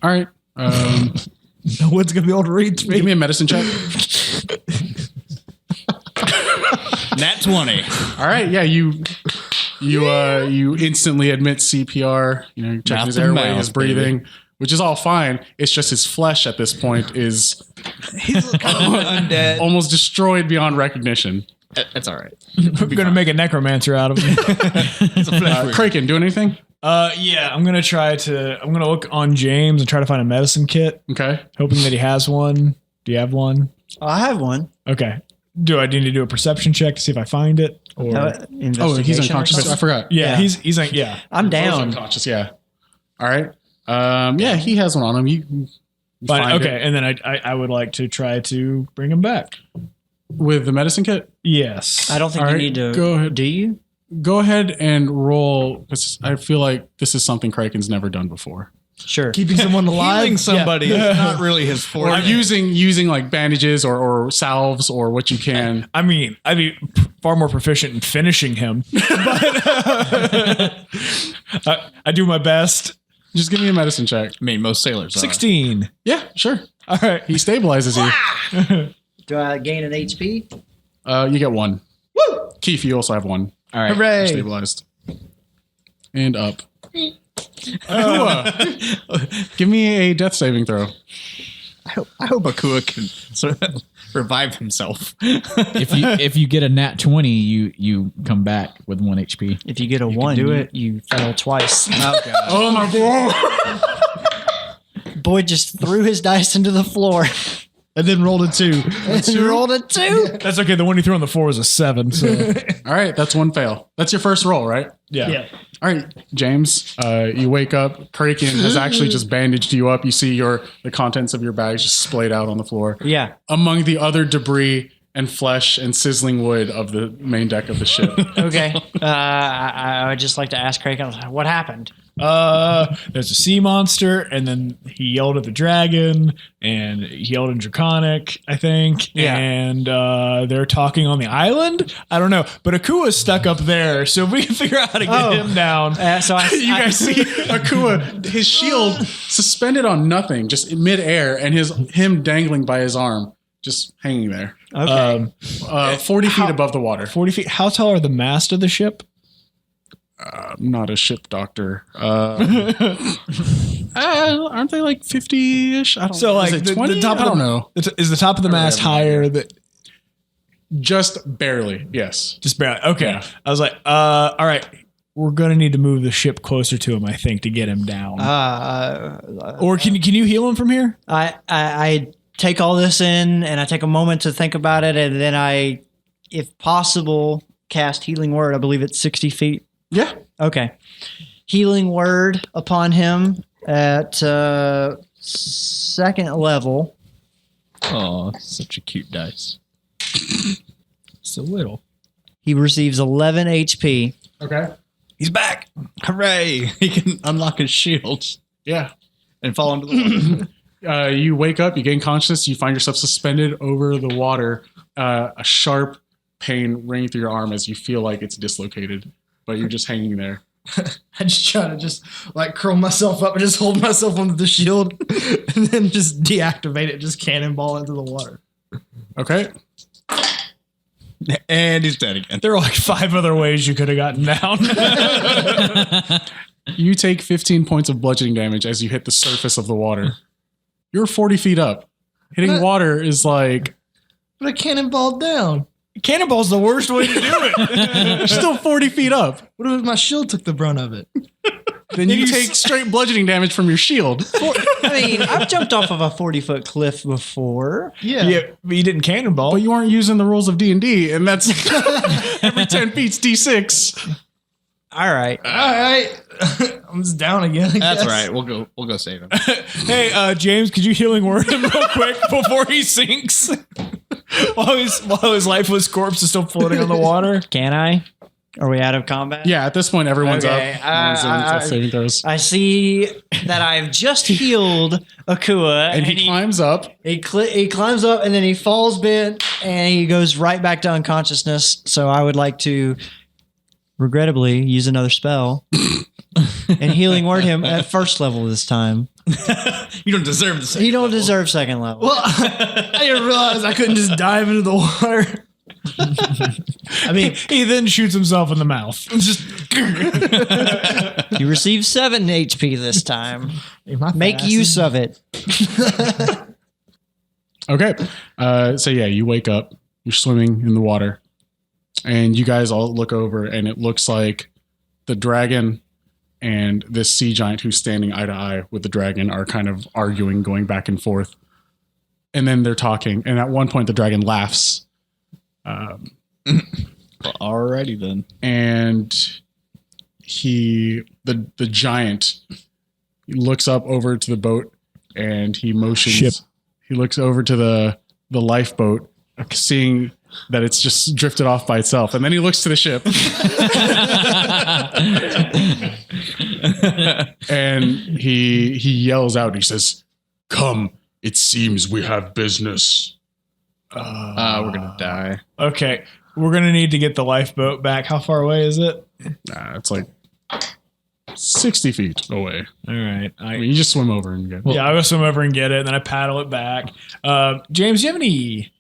Speaker 3: All right.
Speaker 7: No one's gonna be able to read
Speaker 3: Give
Speaker 7: me.
Speaker 3: me a medicine check.
Speaker 4: Nat 20.
Speaker 3: All right. Yeah. You instantly admit CPR. You check
Speaker 4: Mouth
Speaker 3: his
Speaker 4: to
Speaker 3: airway,
Speaker 4: mouth,
Speaker 3: his breathing, which is all fine. It's just his flesh at this point is
Speaker 4: Undead.
Speaker 3: almost destroyed beyond recognition.
Speaker 4: That's all right.
Speaker 1: I'm going to make a necromancer out of him.
Speaker 3: Kraken, do anything?
Speaker 1: Yeah, I'm going to look on James and try to find a medicine kit,
Speaker 3: Okay.
Speaker 1: hoping that he has one. Do you have one?
Speaker 5: I have one.
Speaker 1: Okay. Do I need to do a perception check to see if I find it? Or
Speaker 3: He's unconscious. I forgot.
Speaker 1: yeah, he's like, yeah.
Speaker 5: I'm
Speaker 3: He's
Speaker 5: down.
Speaker 3: unconscious. Yeah. All right. Yeah, he has one on him. You
Speaker 1: Fine.
Speaker 3: find
Speaker 1: Okay,
Speaker 3: it
Speaker 1: and then I would like to try to bring him back.
Speaker 3: with the medicine kit.
Speaker 1: Yes.
Speaker 5: I don't think
Speaker 3: All
Speaker 5: you
Speaker 3: right,
Speaker 5: need to.
Speaker 3: go ahead.
Speaker 5: Do you?
Speaker 3: Go ahead and roll. 'Cause I feel like this is something Kraken's never done before.
Speaker 5: Sure.
Speaker 7: Keeping someone alive.
Speaker 4: Healing somebody is not really his
Speaker 3: Or
Speaker 4: forte.
Speaker 3: using like bandages or salves or what you can.
Speaker 1: I mean, I'd be far more proficient in finishing him, but I do my best.
Speaker 3: Just give me a medicine check.
Speaker 4: I mean, most sailors are.
Speaker 1: 16.
Speaker 3: Yeah, sure.
Speaker 1: All right.
Speaker 3: He stabilizes you.
Speaker 5: Do I gain an HP?
Speaker 3: You get one. Woo! Keith, you also have one.
Speaker 4: All right.
Speaker 1: Hooray.
Speaker 3: Stabilized. And up. Give me a death saving throw.
Speaker 4: I hope Akua can sort of revive himself.
Speaker 6: If you get a nat 20, you come back with 1 HP.
Speaker 5: If you get a 1, you fail twice.
Speaker 4: Oh god.
Speaker 3: Oh my god.
Speaker 5: Boy just threw his dice into the floor.
Speaker 7: And then rolled a 2.
Speaker 5: And rolled a 2.
Speaker 1: That's okay. The one you threw on the floor was a 7. So
Speaker 3: All right, that's one fail. That's your first roll, right?
Speaker 1: yeah.
Speaker 3: All right, James, you wake up. Kraken has actually just bandaged you up. You see the contents of your bags just splayed out on the floor.
Speaker 5: Yeah.
Speaker 3: Among the other debris and flesh and sizzling wood of the main deck of the ship.
Speaker 5: Okay. I would just like to ask Kraken, what happened?
Speaker 1: There's a sea monster, and then he yelled at the dragon, and he yelled in Draconic, I think.
Speaker 5: Yeah.
Speaker 1: And they're talking on the island. I don't know, but Akua's stuck up there, so if we can figure out how to get him down.
Speaker 3: You guys see Akua, his shield suspended on nothing, just in midair, and him dangling by his arm, just hanging there.
Speaker 5: Okay.
Speaker 3: 40 feet above the water.
Speaker 1: 40 feet. How tall are the mast of the ship?
Speaker 3: I'm not a ship doctor. Aren't they like 50-ish? I don't
Speaker 1: So,
Speaker 3: know.
Speaker 1: like,
Speaker 3: Is it
Speaker 1: the
Speaker 3: 20?
Speaker 1: top of
Speaker 3: I don't know.
Speaker 1: Is the top of the mast higher?
Speaker 3: Just barely, yes.
Speaker 1: Just barely. Okay.
Speaker 3: Yeah.
Speaker 1: I was like, all right. We're gonna need to move the ship closer to him, I think, to get him down. Or can you heal him from here?
Speaker 5: I take all this in and I take a moment to think about it, and then I, if possible, cast Healing Word. I believe it's 60 feet.
Speaker 3: Yeah.
Speaker 5: Okay. Healing Word upon him at second level.
Speaker 6: Oh, such a cute dice.
Speaker 1: So little.
Speaker 5: He receives 11 HP.
Speaker 3: Okay.
Speaker 1: He's back.
Speaker 4: Hooray! He can unlock his shields
Speaker 3: Yeah.
Speaker 4: and fall into the water.
Speaker 3: You wake up, you gain consciousness, you find yourself suspended over the water. A sharp pain ringing through your arm as you feel like it's dislocated, but you're just hanging there.
Speaker 7: I just try to just like curl myself up and just hold myself onto the shield and then just deactivate it, just cannonball into the water.
Speaker 3: Okay.
Speaker 4: And he's dead again.
Speaker 1: There are like 5 other ways you could have gotten down.
Speaker 3: You take 15 points of bludgeoning damage as you hit the surface of the water. You're 40 feet up. Hitting water is like...
Speaker 7: But I cannonballed down.
Speaker 1: Cannonball's the worst way to do it.
Speaker 3: You're still 40 feet up.
Speaker 7: What if my shield took the brunt of it?
Speaker 3: Then you take straight bludgeoning damage from your shield.
Speaker 5: I mean, I've jumped off of a 40-foot cliff before.
Speaker 1: Yeah, but you didn't cannonball.
Speaker 3: But you aren't using the rules of D&D, and that's every 10 feet's D6.
Speaker 5: All right.
Speaker 7: All right. I'm just down again. I
Speaker 4: That's
Speaker 7: guess.
Speaker 4: right. We'll go save him.
Speaker 1: Hey, James, could you healing word him real quick before he sinks? while his lifeless corpse is still floating on the water.
Speaker 5: Can I? Are we out of combat?
Speaker 3: Yeah, at this point, everyone's
Speaker 5: Okay,
Speaker 3: up. Everyone's in saving throws.
Speaker 5: I see that I've just healed Akua,
Speaker 3: And he climbs up.
Speaker 5: he climbs up, and then he falls bent, and he goes right back to unconsciousness. So I would like to, regrettably, use another spell and healing word him at first level this time.
Speaker 4: You don't deserve the same.
Speaker 5: You don't deserve second level.
Speaker 7: Well, I didn't realize I couldn't just dive into the water.
Speaker 1: I mean, he then shoots himself in the mouth. Just
Speaker 5: You receive 7 HP this time.
Speaker 7: My
Speaker 5: Make
Speaker 7: fast
Speaker 5: use of it.
Speaker 3: Okay. So yeah, you wake up. You're swimming in the water. And you guys all look over, and it looks like the dragon and this sea giant who's standing eye to eye with the dragon are kind of arguing, going back and forth. And then they're talking. And at one point, the dragon laughs.
Speaker 4: Alrighty then.
Speaker 3: And the giant looks up over to the boat, and he motions.
Speaker 1: Ship.
Speaker 3: He looks over to the lifeboat, seeing that it's just drifted off by itself. And then he looks to the ship. And he yells out. He says, "Come, it seems we have business."
Speaker 4: We're gonna die.
Speaker 1: okay. We're gonna need to get the lifeboat back. How far away is it?
Speaker 3: It's like 60 feet away.
Speaker 1: All right.
Speaker 3: I mean, you just swim over and get it.
Speaker 1: Yeah, I'll go swim over and get it, and then I paddle it back. James, do you have any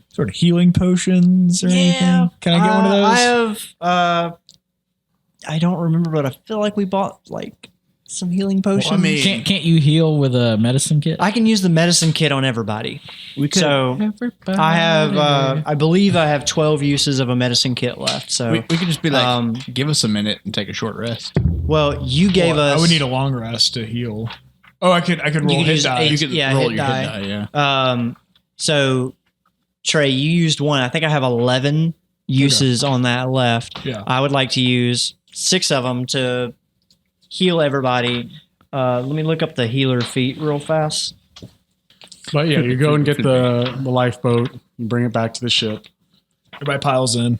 Speaker 1: sort of healing potions or anything? Can I get one of those?
Speaker 5: I have. I don't remember, but I feel like we bought like some healing potions.
Speaker 6: Can't you heal with a medicine kit?
Speaker 5: I can use the medicine kit on everybody. So I have. I believe I have 12 uses of a medicine kit left. So
Speaker 4: We could just be like, give us a minute and take a short rest.
Speaker 5: well, you gave
Speaker 1: Well,
Speaker 5: us.
Speaker 1: I would need a long rest to heal. Oh, I could roll
Speaker 5: could
Speaker 1: hit
Speaker 5: use
Speaker 1: die.
Speaker 5: eight-
Speaker 4: You could
Speaker 5: Yeah,
Speaker 4: roll
Speaker 5: hit
Speaker 4: your
Speaker 5: die.
Speaker 4: hit die, yeah.
Speaker 5: So Trey, you used one. I think I have 11 uses on that left.
Speaker 1: Yeah.
Speaker 5: I would like to use 6 of them to heal everybody. Let me look up the healer feat real fast.
Speaker 3: But yeah, you go and get the lifeboat. You bring it back to the ship.
Speaker 1: Everybody piles in.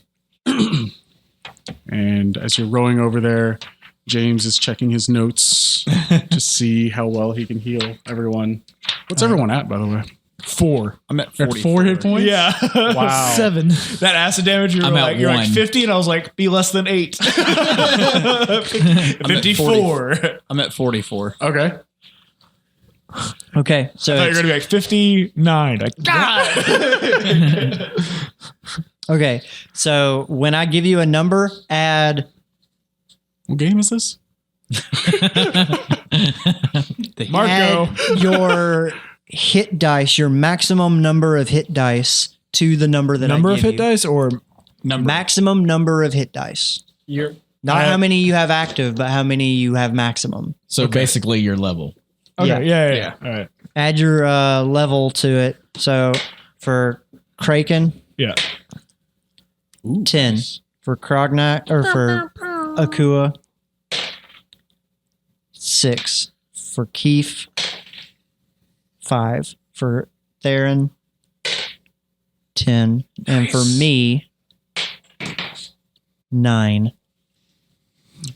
Speaker 3: And as you're rowing over there, James is checking his notes to see how well he can heal everyone. What's everyone at, by the way?
Speaker 1: 4.
Speaker 4: I'm at
Speaker 3: At 4 hit points?
Speaker 1: Yeah.
Speaker 3: Wow.
Speaker 7: 7.
Speaker 1: That acid damage, you're
Speaker 6: I'm at
Speaker 1: like, you're like
Speaker 6: 1.
Speaker 1: 50, and I was like, be less than 8. 54.
Speaker 4: I'm at 44.
Speaker 3: Okay.
Speaker 5: Okay,
Speaker 1: I
Speaker 5: so
Speaker 1: thought you were going to be like 59. Like,
Speaker 5: okay, so when I give you a number, add
Speaker 3: What game is this?
Speaker 1: Marco.
Speaker 5: add your hit dice, your maximum number of hit dice to the number that
Speaker 1: Number
Speaker 5: I
Speaker 1: of
Speaker 5: give
Speaker 1: hit
Speaker 5: you.
Speaker 1: dice or
Speaker 5: Maximum number of hit dice.
Speaker 1: you're
Speaker 5: Not how many you have active, but how many you have maximum.
Speaker 6: So basically, your level.
Speaker 1: Okay, yeah. All right.
Speaker 5: Add your level to it. So for Kraken,
Speaker 1: Yeah.
Speaker 5: 10. For Krognak, or for Akua, 6. For Keef, 5. For Theron, 10. And for me, 9.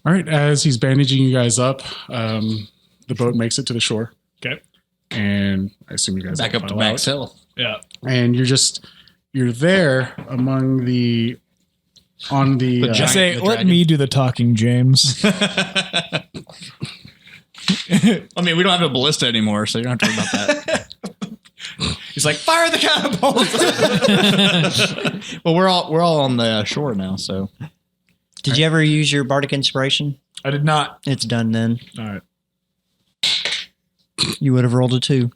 Speaker 3: All right. As he's bandaging you guys up, the boat makes it to the shore.
Speaker 1: Okay.
Speaker 3: And I assume you guys
Speaker 4: Back
Speaker 3: all
Speaker 4: up to
Speaker 3: file
Speaker 4: max
Speaker 3: out.
Speaker 4: health.
Speaker 1: Yeah.
Speaker 3: And you're there among on the
Speaker 1: I say, let me do the talking, James.
Speaker 4: I mean, we don't have a ballista anymore, so you don't have to worry about that.
Speaker 1: He's like, fire the catapult.
Speaker 4: Well, we're all on the shore now, so
Speaker 5: Did you ever use your Bardic Inspiration?
Speaker 1: I did not.
Speaker 5: It's done then.
Speaker 1: All right.
Speaker 5: You would have rolled a 2.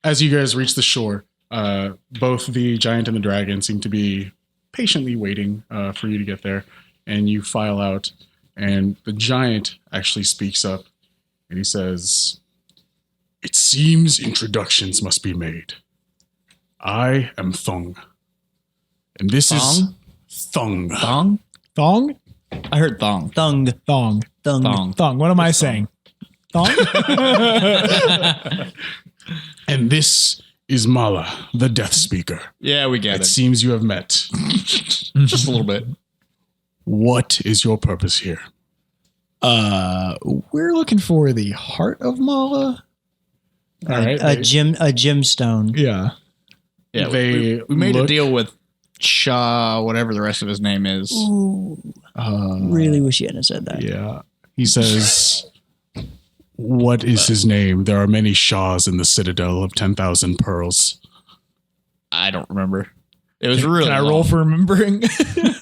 Speaker 3: As you guys reach the shore, both the giant and the dragon seem to be patiently waiting for you to get there. And you file out, and the giant actually speaks up, and he says, "It seems introductions must be made. I am Thung. And this is Thung.
Speaker 4: thong.
Speaker 1: Thong?
Speaker 4: I heard thong.
Speaker 5: Thung.
Speaker 1: Thong.
Speaker 5: Thung.
Speaker 4: Thong.
Speaker 1: Thong. What am I saying? Thong?
Speaker 3: And this is Mala, the Death Speaker.
Speaker 4: Yeah, we get
Speaker 3: It
Speaker 4: it.
Speaker 3: seems you have met.
Speaker 4: Just a little bit.
Speaker 3: What is your purpose here?"
Speaker 1: We're looking for the heart of Mala.
Speaker 3: All right.
Speaker 5: A gemstone.
Speaker 1: Yeah.
Speaker 4: Yeah,
Speaker 3: They
Speaker 4: we made a
Speaker 3: look-
Speaker 4: deal with Shaw, whatever the rest of his name is.
Speaker 5: Really wish you hadn't said that.
Speaker 3: Yeah. He says, "What is his name? There are many Shahs in the Citadel of 10,000 Pearls."
Speaker 4: I don't remember. It was really.
Speaker 1: Can I
Speaker 4: long.
Speaker 1: roll for remembering?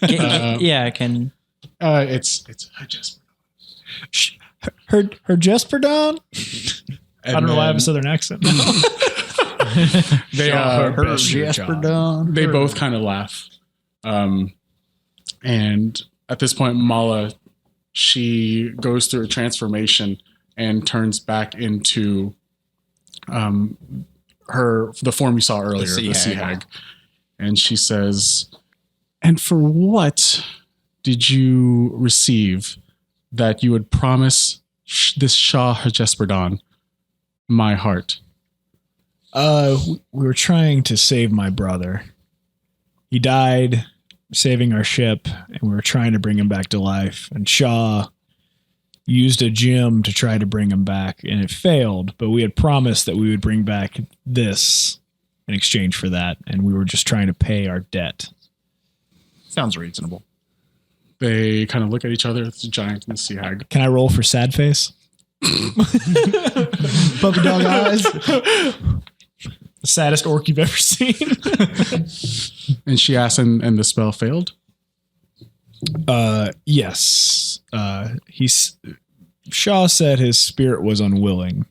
Speaker 5: Yeah, I can.
Speaker 3: It's just.
Speaker 1: her Jesperdon? I don't know why I have a southern accent.
Speaker 3: They
Speaker 4: Her Jasper Dawn.
Speaker 3: they both kind of laugh. And at this point, Mala, she goes through a transformation and turns back into the form you saw earlier, the sea hag. And she says, "And for what did you receive that you would promise this Shah Hajesperdon my heart?"
Speaker 1: We were trying to save my brother. He died saving our ship, and we were trying to bring him back to life. And Shaw used a gem to try to bring him back, and it failed. But we had promised that we would bring back this in exchange for that, and we were just trying to pay our debt.
Speaker 4: Sounds reasonable.
Speaker 3: They kind of look at each other. It's a giant and the sea hag.
Speaker 1: Can I roll for sad face?
Speaker 7: Puppy dog eyes.
Speaker 1: The saddest orc you've ever seen.
Speaker 3: And she asks, and the spell failed?
Speaker 1: Yes. Shaw said his spirit was unwilling,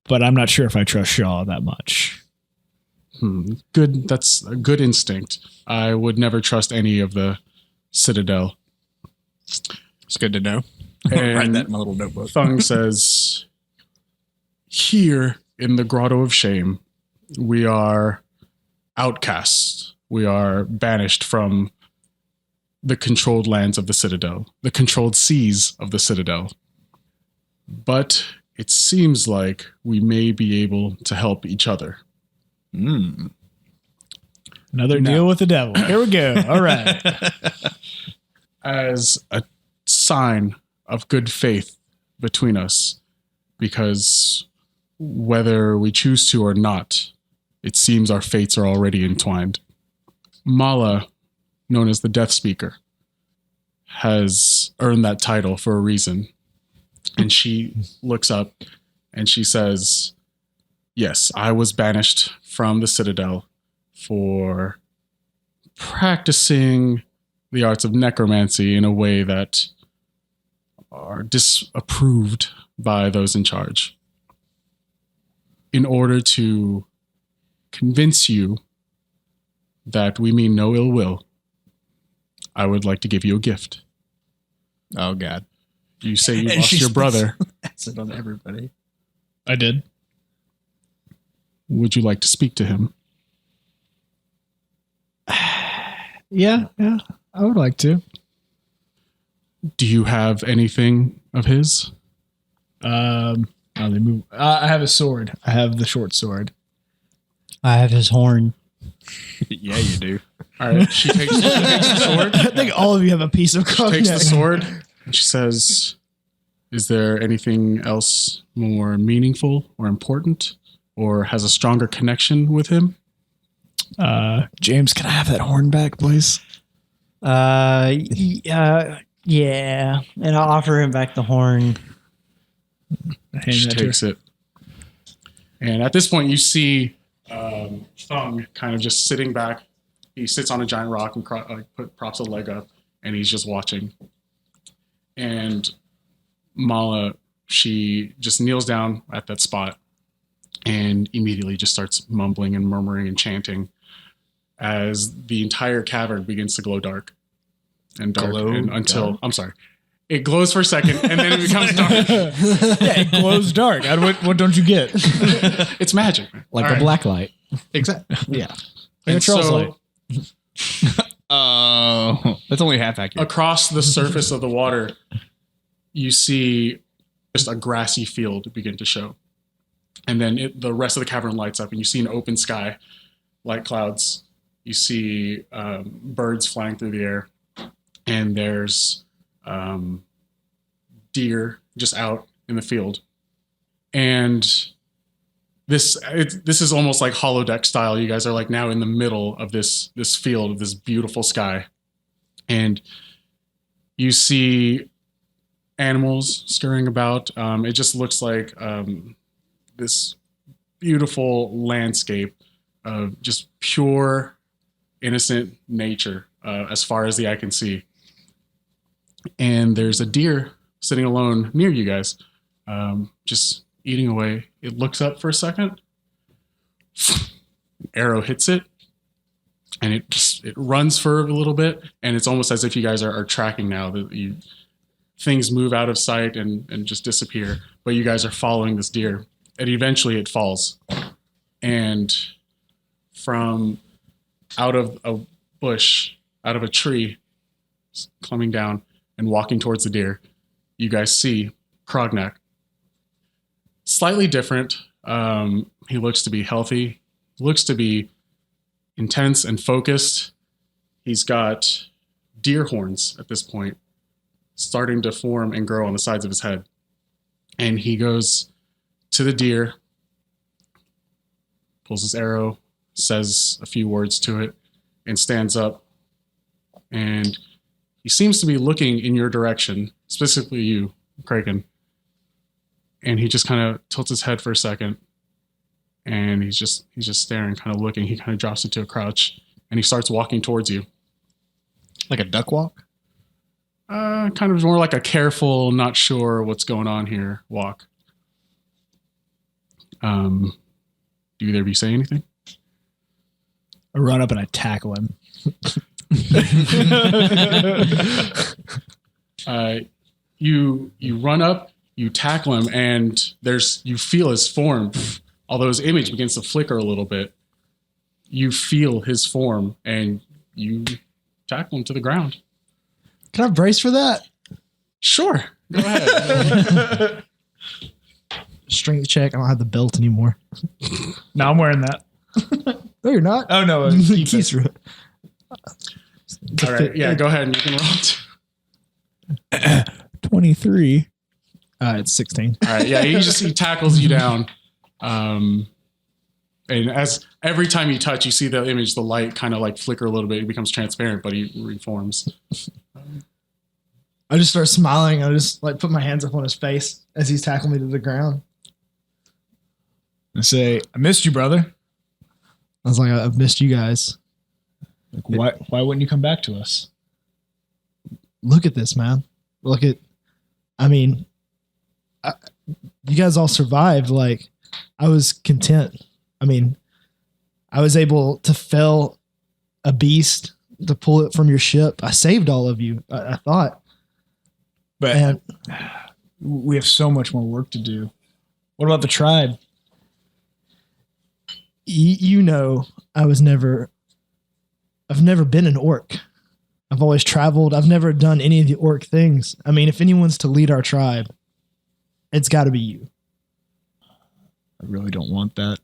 Speaker 1: but I'm not sure if I trust Shaw that much.
Speaker 3: Good. That's a good instinct. I would never trust any of the Citadel.
Speaker 4: It's good to know.
Speaker 3: And
Speaker 4: Write that in my little notebook.
Speaker 3: Thung says, "Here in the Grotto of Shame, we are outcasts. We are banished from the controlled lands of the Citadel, the controlled seas of the Citadel. But it seems like we may be able to help each other.
Speaker 1: Another deal with the devil. Here we go. All right.
Speaker 3: As a sign of good faith between us, because whether we choose to or not, it seems our fates are already entwined. Mala, known as the Death Speaker, has earned that title for a reason. And she looks up and she says, yes, I was banished from the Citadel for practicing the arts of necromancy in a way that are disapproved by those in charge. In order to convince you that we mean no ill will, I would like to give you a gift.
Speaker 4: Oh, God.
Speaker 3: You say you lost your brother.
Speaker 4: Acid on everybody.
Speaker 1: I did.
Speaker 3: Would you like to speak to him?
Speaker 1: Yeah, I would like to.
Speaker 3: Do you have anything of his?
Speaker 1: How they move. I have a sword. I have the short sword.
Speaker 5: I have his horn.
Speaker 4: Yeah, you do.
Speaker 3: All right. She takes the sword.
Speaker 7: I think all of you have a piece of
Speaker 3: She
Speaker 7: cognac.
Speaker 3: takes the sword and she says, is there anything else more meaningful or important or has a stronger connection with him?
Speaker 1: James, can I have that horn back, please?
Speaker 5: Yeah. And I'll offer him back the horn.
Speaker 3: She takes it. And at this point, you see Thung kind of just sitting back. He sits on a giant rock and props a leg up, and he's just watching. And Mala, she just kneels down at that spot and immediately just starts mumbling and murmuring and chanting as the entire cavern begins to glow dark and dark I'm sorry. It glows for a second and then it becomes dark.
Speaker 1: Yeah, it glows dark. What don't you get?
Speaker 3: It's magic.
Speaker 6: Like
Speaker 3: All
Speaker 6: a
Speaker 3: right.
Speaker 6: black light.
Speaker 3: Exactly.
Speaker 1: Yeah.
Speaker 3: And
Speaker 1: Troll's light.
Speaker 4: Oh, that's only half accurate.
Speaker 3: Across the surface of the water, you see just a grassy field begin to show. And then the rest of the cavern lights up and you see an open sky, light clouds. You see birds flying through the air. And there's deer just out in the field. And this is almost like holodeck style. You guys are like now in the middle of this field of this beautiful sky. And you see animals scurrying about. It just looks like this beautiful landscape of just pure, innocent nature as far as the eye can see. And there's a deer sitting alone near you guys, just eating away. It looks up for a second. Arrow hits it, and it runs for a little bit, and it's almost as if you guys are tracking now. That things move out of sight and just disappear, but you guys are following this deer, and eventually it falls. And from out of a bush, out of a tree, climbing down and walking towards the deer, you guys see Krognak. Slightly different. He looks to be healthy. He looks to be intense and focused. He's got deer horns at this point, starting to form and grow on the sides of his head. And he goes to the deer, pulls his arrow, says a few words to it, and stands up. And he seems to be looking in your direction, specifically you, Kraken. And he just kind of tilts his head for a second. And he's just staring, kind of looking. He kind of drops into a crouch and he starts walking towards you.
Speaker 4: Like a duck walk?
Speaker 3: Kind of more like a careful, not sure what's going on here walk. Do either of you say anything?
Speaker 1: I run up and I tackle him.
Speaker 3: You run up, you tackle him, and you feel his form. Although his image begins to flicker a little bit, you feel his form, and you tackle him to the ground.
Speaker 7: Can I brace for that?
Speaker 3: Sure, go ahead.
Speaker 7: strength check. I don't have the belt anymore.
Speaker 1: Now I'm wearing that.
Speaker 7: No, you're not.
Speaker 1: Oh no,
Speaker 7: Keith's right.
Speaker 3: All right. Yeah, go ahead and you can roll.
Speaker 1: 23.
Speaker 7: It's 16.
Speaker 3: All right. Yeah, he tackles you down. And as every time you touch, you see the image, the light kind of like flicker a little bit. It becomes transparent, but he reforms.
Speaker 7: I just start smiling. I just like put my hands up on his face as he's tackling me to the ground.
Speaker 1: I say, I missed you, brother.
Speaker 7: I was like, I've missed you guys.
Speaker 1: Like, why wouldn't you come back to us?
Speaker 7: Look at this, man. I mean, you guys all survived. Like, I was content. I mean, I was able to fell a beast to pull it from your ship. I saved all of you, I thought.
Speaker 1: But
Speaker 7: And
Speaker 1: we have so much more work to do. What about the tribe?
Speaker 7: you know, I've never been an orc. I've always traveled. I've never done any of the orc things. I mean, if anyone's to lead our tribe, it's got to be you.
Speaker 1: I really don't want that.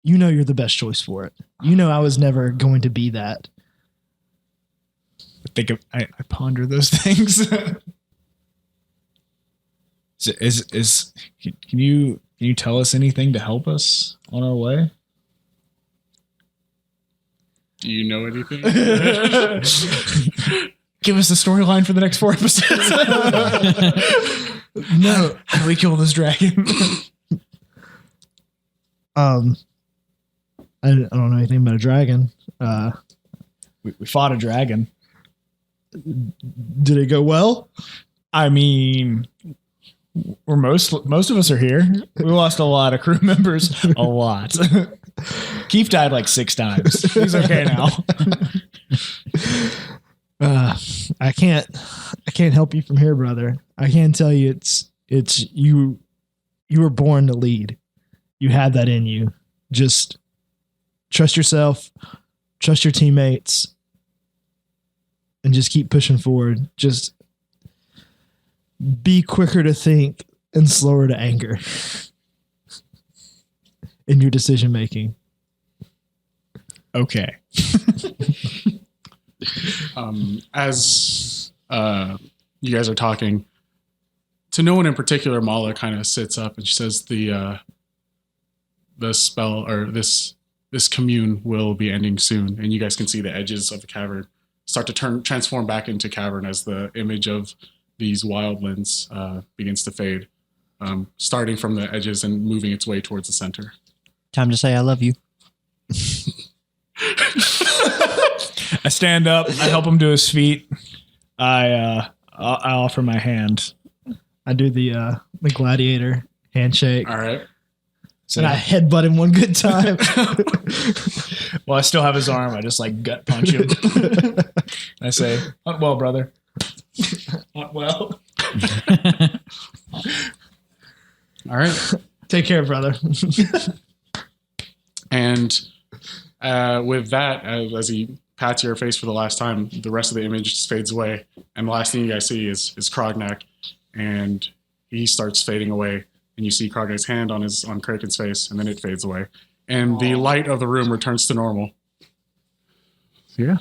Speaker 7: You know you're the best choice for it. You know I was never going to be that.
Speaker 1: I ponder those things. Can you tell us anything to help us on our way?
Speaker 3: Do you know anything?
Speaker 1: Give us the storyline for the next 4 episodes.
Speaker 7: No.
Speaker 1: How do we kill this dragon?
Speaker 7: I don't know anything about a dragon.
Speaker 1: We fought a dragon.
Speaker 7: Did it go well?
Speaker 1: I mean, most of us are here. We lost a lot of crew members. A lot. Keith died like 6 times. He's okay now.
Speaker 7: I can't help you from here, brother. I can tell you it's you were born to lead. You had that in you. Just trust yourself, trust your teammates, and just keep pushing forward. Just be quicker to think and slower to anger in your decision making.
Speaker 1: Okay.
Speaker 3: As you guys are talking, to no one in particular, Mala kind of sits up and she says, "The spell or this commune will be ending soon," and you guys can see the edges of the cavern start to transform back into cavern as the image of these wildlands begins to fade, starting from the edges and moving its way towards the center.
Speaker 5: Time to say I love you.
Speaker 1: I stand up. I help him to his feet. I offer my hand.
Speaker 7: I do the gladiator handshake.
Speaker 3: All right.
Speaker 7: And I headbutt him one good time.
Speaker 1: Well, I still have his arm. I just like gut punch him. I say, "Hunt well, brother." Hunt well.
Speaker 3: All right.
Speaker 7: Take care, brother.
Speaker 3: And with that, as he pats your face for the last time, the rest of the image just fades away. And the last thing you guys see is Krognak. And he starts fading away. And you see Krognak's hand on Kraken's face, and then it fades away. And the light of the room returns to normal. Yeah.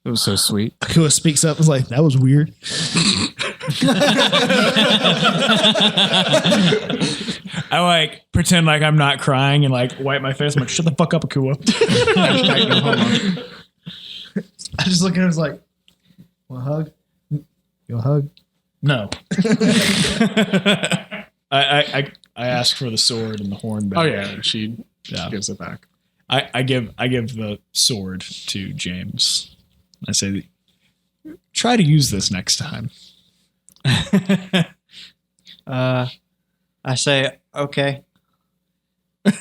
Speaker 6: It was so sweet.
Speaker 7: Akua speaks up and is like, that was weird.
Speaker 1: I like pretend like I'm not crying and like wipe my face. I'm like, shut the fuck up, Akua.
Speaker 7: I just look at him and was like, want a hug? You want a hug?
Speaker 1: No. I ask for the sword and the horn back.
Speaker 3: Oh, yeah. And she gives it back.
Speaker 1: I give the sword to James. I say, try to use this next time.
Speaker 5: I say, okay.
Speaker 4: Well,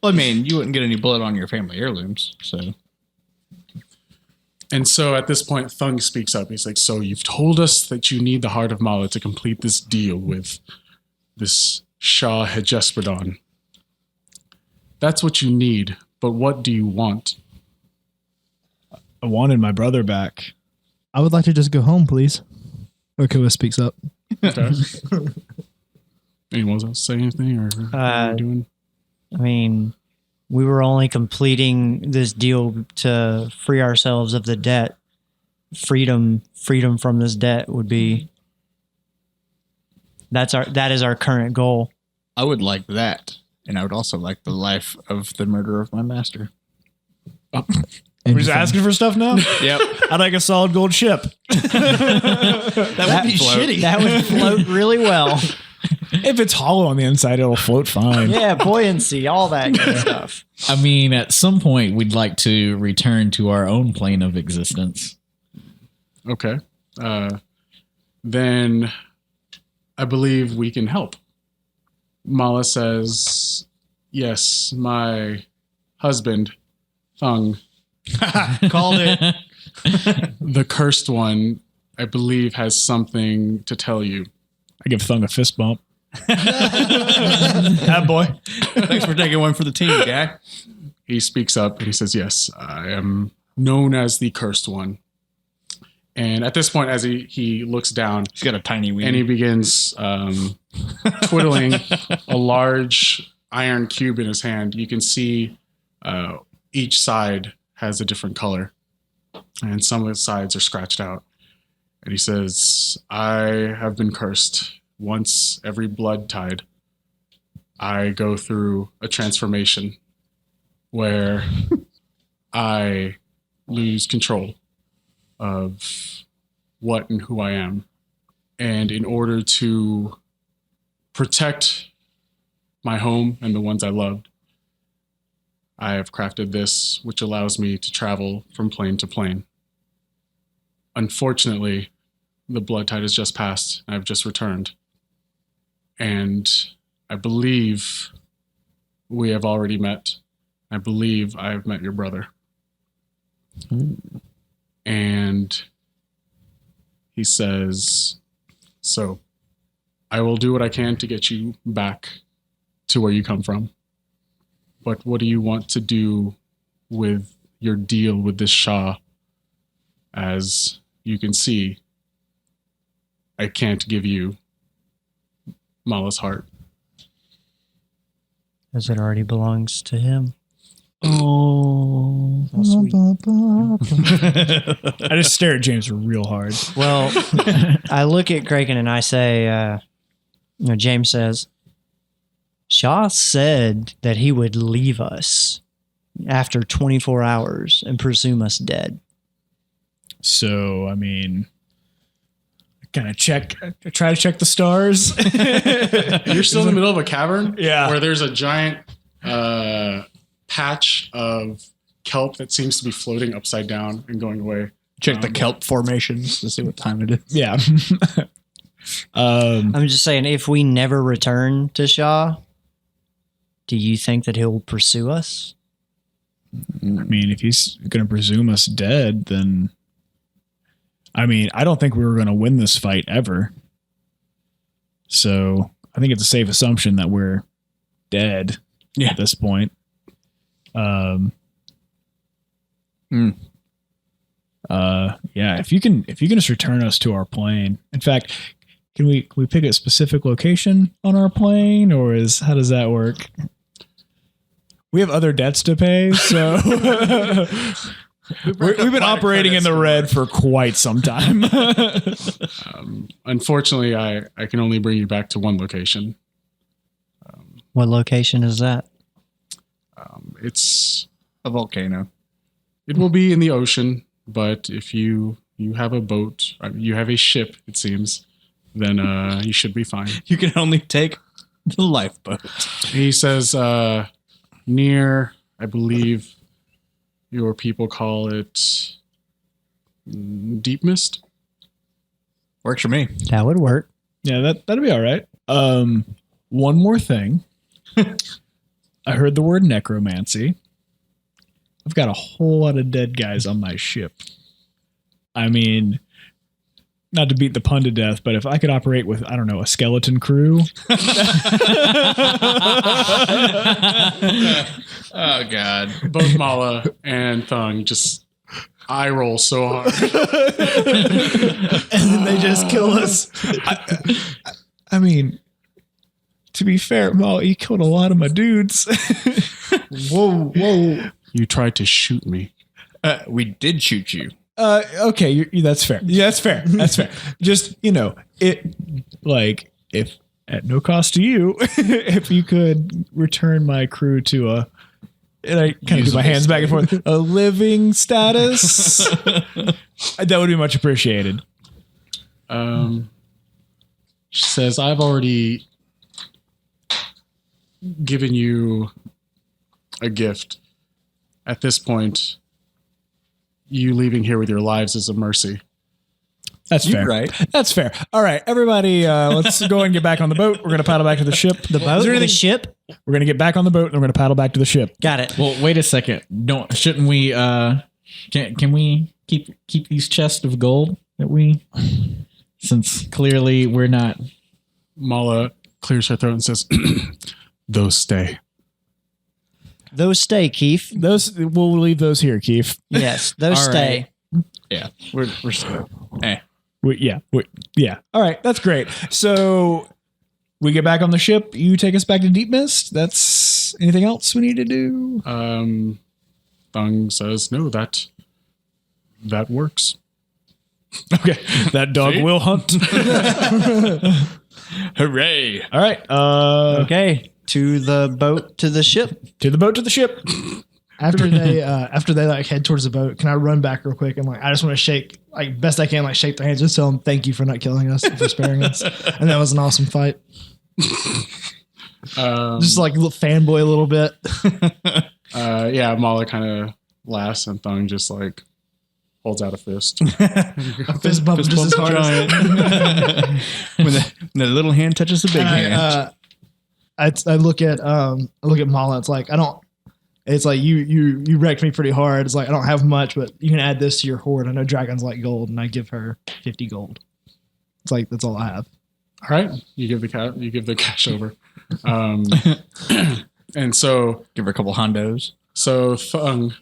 Speaker 4: I mean, you wouldn't get any blood on your family heirlooms, so.
Speaker 3: And so at this point, Thung speaks up. He's like, "So you've told us that you need the Heart of Mala to complete this deal with this Shah Hejesperdon. That's what you need, but what do you want?"
Speaker 1: I wanted my brother back.
Speaker 7: I would like to just go home, please. Akua speaks up.
Speaker 3: Okay. Anyone else say anything or what are you doing?
Speaker 5: I mean, we were only completing this deal to free ourselves of the debt. Freedom from this debt would be that is our current goal.
Speaker 4: I would like that, and I would also like the life of the murderer of my master.
Speaker 1: We're just asking for stuff now?
Speaker 4: Yep.
Speaker 1: I'd like a solid gold ship.
Speaker 4: That would be shitty.
Speaker 5: That would float really well.
Speaker 1: If it's hollow on the inside, it'll float fine.
Speaker 5: Yeah, buoyancy, all that good stuff.
Speaker 6: I mean, at some point, we'd like to return to our own plane of existence.
Speaker 3: Okay. Then I believe we can help. Mala says, yes, my husband, Thung,
Speaker 4: Called it.
Speaker 3: the cursed one, I believe has something to tell you.
Speaker 1: I give Thung a fist bump. That boy.
Speaker 4: Thanks for taking one for the team, guy.
Speaker 3: He speaks up and he says, yes, I am known as the cursed one. And at this point, as he looks down,
Speaker 4: He's got a tiny wing.
Speaker 3: and he begins twiddling a large iron cube in his hand. You can see each side has a different color, and some of the sides are scratched out. And he says, I have been cursed. Once every blood tide, I go through a transformation where I lose control of what and who I am. And in order to protect my home and the ones I loved, I have crafted this, which allows me to travel from plane to plane. Unfortunately, the blood tide has just passed. I've just returned. And I believe we have already met. I believe I have met your brother. And he says, so I will do what I can to get you back to where you come from. But what do you want to do with your deal with this Shah? As you can see, I can't give you Mala's heart.
Speaker 5: As it already belongs to him.
Speaker 1: Oh,
Speaker 5: sweet.
Speaker 1: I just stare at James real hard.
Speaker 5: Well, I look at Kraken and I say, James says, Shaw said that he would leave us after 24 hours and presume us dead.
Speaker 1: So, I mean, kind of try to check the stars.
Speaker 3: You're still in the middle of a cavern?
Speaker 1: Yeah.
Speaker 3: Where there's a giant patch of kelp that seems to be floating upside down and going away.
Speaker 4: Check the kelp formations to see what time it is.
Speaker 1: Yeah.
Speaker 5: I'm just saying, if we never return to Shaw, do you think that he'll pursue us?
Speaker 1: I mean, if he's going to presume us dead, then I mean, I don't think we were going to win this fight ever. So I think it's a safe assumption that we're dead at this point. Yeah, if you can just return us to our plane. In fact, can we pick a specific location on our plane, or how does that work? We have other debts to pay, so we've been operating in the red for quite some time.
Speaker 3: Unfortunately, I can only bring you back to one location.
Speaker 5: What location is that?
Speaker 3: It's
Speaker 4: A volcano.
Speaker 3: It will be in the ocean, but if you have a boat, you have a ship, it seems, then you should be fine.
Speaker 4: You can only take the lifeboat.
Speaker 3: He says near, I believe your people call it Deep Mist.
Speaker 4: Works for me.
Speaker 5: That would work.
Speaker 1: Yeah, that'll be all right. One more thing. I heard the word necromancy. I've got a whole lot of dead guys on my ship. I mean, not to beat the pun to death, but if I could operate with, I don't know, a skeleton crew.
Speaker 4: Oh, God.
Speaker 3: Both Mala and Thung just eye roll so hard.
Speaker 1: And then they just kill us. I mean, To be fair, Molly, you killed a lot of my dudes.
Speaker 7: Whoa, whoa.
Speaker 3: You tried to shoot me.
Speaker 4: We did shoot you.
Speaker 1: Okay, that's fair. Yeah, that's fair. That's fair. Just, if at no cost to you, if you could return my crew to and I kind of do my hands back and forth, a living status, that would be much appreciated.
Speaker 3: She says, I've already given you a gift. At this point, you leaving here with your lives is a mercy.
Speaker 1: That's fair.
Speaker 4: Right.
Speaker 1: That's fair. All right, everybody, let's go and get back on the boat. We're going to paddle back to the ship.
Speaker 5: The boat, the ship.
Speaker 1: We're going to get back on the boat and we're going to paddle back to the ship.
Speaker 5: Got it.
Speaker 6: Well, wait a second. Shouldn't we? Can we keep these chests of gold that we? Since clearly we're not.
Speaker 3: Mala clears her throat and says, "Those stay."
Speaker 5: Those stay, Keith.
Speaker 1: We'll leave those here, Keith.
Speaker 5: Yes, those
Speaker 6: All
Speaker 5: stay.
Speaker 4: Yeah, we're still.
Speaker 1: Yeah. All right, that's great. So we get back on the ship. You take us back to Deep Mist. That's anything else we need to do?
Speaker 3: Thung says, "No, that works."
Speaker 1: Okay, that dog will hunt.
Speaker 4: Hooray!
Speaker 1: All right.
Speaker 5: Okay, to the boat, to the ship.
Speaker 1: To the boat, to the ship.
Speaker 7: After they like head towards the boat, can I run back real quick and I just want to shake best I can, shake their hands, just tell them thank you for not killing us, for sparing us, and that was an awesome fight. Just fanboy a little bit.
Speaker 3: Yeah, Mala kind of laughs and Thung just holds out a fist.
Speaker 7: A fist bump just as hard as
Speaker 4: When the little hand touches the big hand.
Speaker 7: I look at Mala. It's like you wrecked me pretty hard. It's like I don't have much, but you can add this to your hoard. I know dragons like gold, and I give her 50 gold. It's like that's all I have.
Speaker 3: All right, you give the cash over, and so
Speaker 4: Give her a couple hondos.
Speaker 3: So Thung,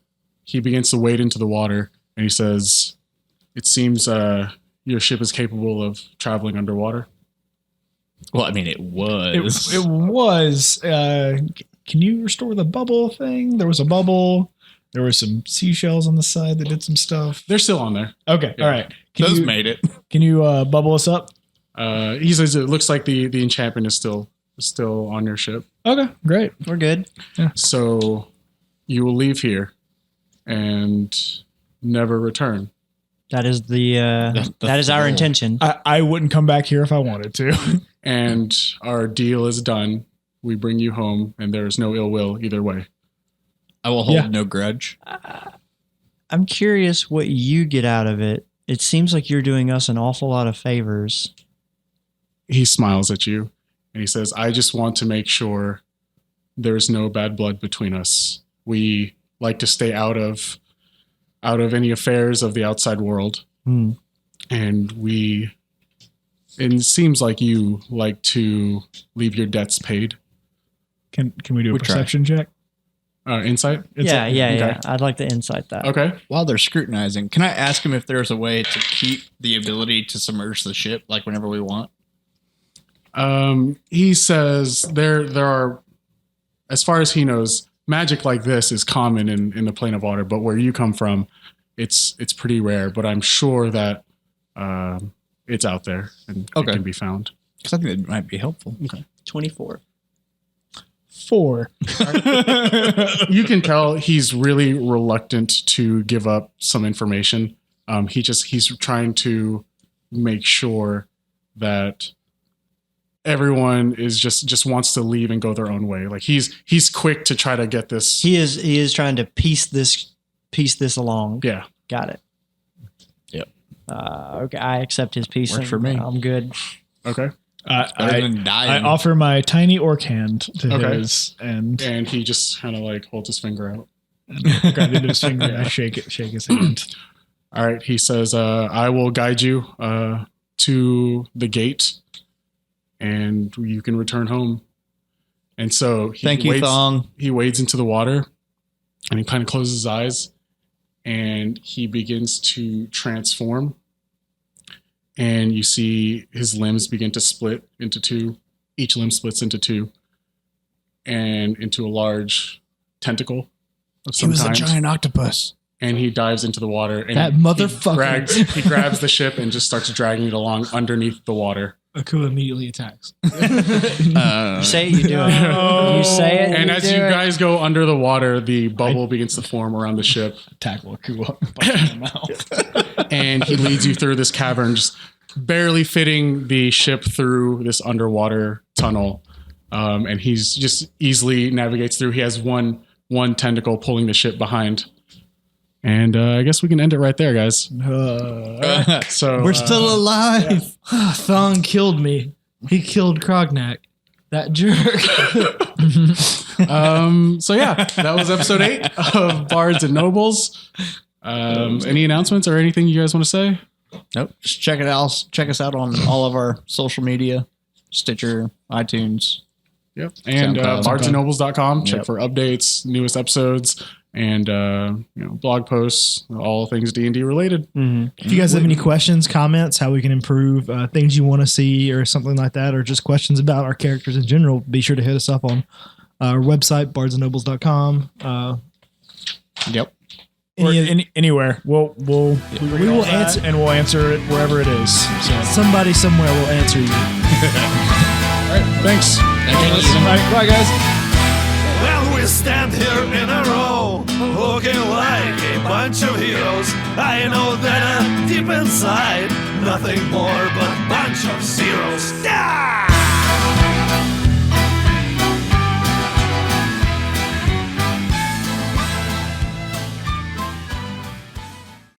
Speaker 3: he begins to wade into the water, and he says, "It seems your ship is capable of traveling underwater."
Speaker 4: Well, I mean, it was.
Speaker 1: It was. Can you restore the bubble thing? There was a bubble. There were some seashells on the side that did some stuff.
Speaker 3: They're still on there.
Speaker 1: Okay.
Speaker 3: Yeah.
Speaker 1: All right.
Speaker 4: Those made it.
Speaker 1: Can you bubble us up?
Speaker 3: He says it looks like the enchantment is still on your ship.
Speaker 1: Okay. Great.
Speaker 5: We're good.
Speaker 3: So you will leave here and never return.
Speaker 5: That is that is our
Speaker 4: goal.
Speaker 5: intention.
Speaker 1: I wouldn't come back here if I wanted to.
Speaker 3: And our deal is done. We bring you home, and there is no ill will either way.
Speaker 4: I will hold
Speaker 1: Yeah.
Speaker 4: no grudge.
Speaker 5: I'm curious what you get out of it. It seems like you're doing us an awful lot of favors.
Speaker 3: He smiles at you, and he says, "I just want to make sure there's no bad blood between us. We like to stay out of any affairs of the outside world, and it seems like you like to leave your debts paid."
Speaker 1: Can we do a
Speaker 4: We try.
Speaker 1: perception check?
Speaker 3: Insight?
Speaker 5: Yeah.
Speaker 3: Okay.
Speaker 5: I'd like to insight that.
Speaker 3: Okay.
Speaker 4: While they're scrutinizing, can I ask him if there's a way to keep the ability to submerge the ship whenever we want?
Speaker 3: He says there are, as far as he knows, magic like this is common in the plane of water, but where you come from, it's pretty rare. But I'm sure that it's out there and it can be found.
Speaker 4: Because I think it might be helpful.
Speaker 3: Okay.
Speaker 5: 24.
Speaker 1: 4.
Speaker 3: You can tell he's really reluctant to give up some information. He's trying to make sure that everyone is just wants to leave and go their own way. He's quick to try to get this.
Speaker 5: He is trying to piece this along.
Speaker 3: Yeah.
Speaker 5: Got it.
Speaker 4: Yep.
Speaker 5: Okay, I accept his piece.
Speaker 4: Works for me.
Speaker 5: I'm good.
Speaker 3: Okay.
Speaker 4: Better than
Speaker 1: I
Speaker 4: dying.
Speaker 1: offer my tiny orc hand to
Speaker 3: Okay.
Speaker 1: his, and
Speaker 3: And he just kind of holds his finger out.
Speaker 1: grab into his finger and I shake his hand.
Speaker 3: All right. He says, I will guide you to the gate and you can return home. And so
Speaker 4: Thank you, Thong.
Speaker 3: he wades into the water and he kind of closes his eyes and he begins to transform. And you see his limbs begin to split into two each limb splits into two and into a large tentacle of some kind.
Speaker 1: octopus.
Speaker 3: And he dives into the water. And
Speaker 7: That motherfucker.
Speaker 3: He grabs the ship and just starts dragging it along underneath the water.
Speaker 7: Aku immediately attacks.
Speaker 5: You say it, you do it. You say it,
Speaker 3: And
Speaker 5: you
Speaker 3: as
Speaker 5: do
Speaker 3: you
Speaker 5: it.
Speaker 3: guys go under the water, the bubble begins to form around the ship.
Speaker 1: Tackle Aku up, bite him in the mouth.
Speaker 3: And he leads you through this cavern, just barely fitting the ship through this underwater tunnel. And he's just easily navigates through. He has one tentacle pulling the ship behind. And I guess we can end it right there, guys. So
Speaker 7: We're still alive. Thong killed me. He killed Krognak. That jerk.
Speaker 3: So yeah, that was episode 8 of Bards and Nobles. Any announcements or anything you guys want to say?
Speaker 4: Nope. Just check it out. Check us out on all of our social media, Stitcher, iTunes.
Speaker 3: Yep. And
Speaker 4: SoundCloud.
Speaker 3: bardsandnobles.com. Check
Speaker 4: Yep.
Speaker 3: for updates, newest episodes, and blog posts, all things D&D related.
Speaker 7: If you guys have any questions, comments, how we can improve, things you want to see or something like that, or just questions about our characters in general, be sure to hit us up on our website, bardsandnobles.com.
Speaker 3: Yep.
Speaker 1: Or anywhere. We will
Speaker 7: answer-
Speaker 1: and we'll answer it wherever it is. So.
Speaker 7: Somebody somewhere will answer you.
Speaker 3: All right. Thanks.
Speaker 1: All right, bye guys.
Speaker 2: Well, we stand here in a row, looking like a bunch of heroes. I know that deep inside, nothing more but a bunch of zeros. Down!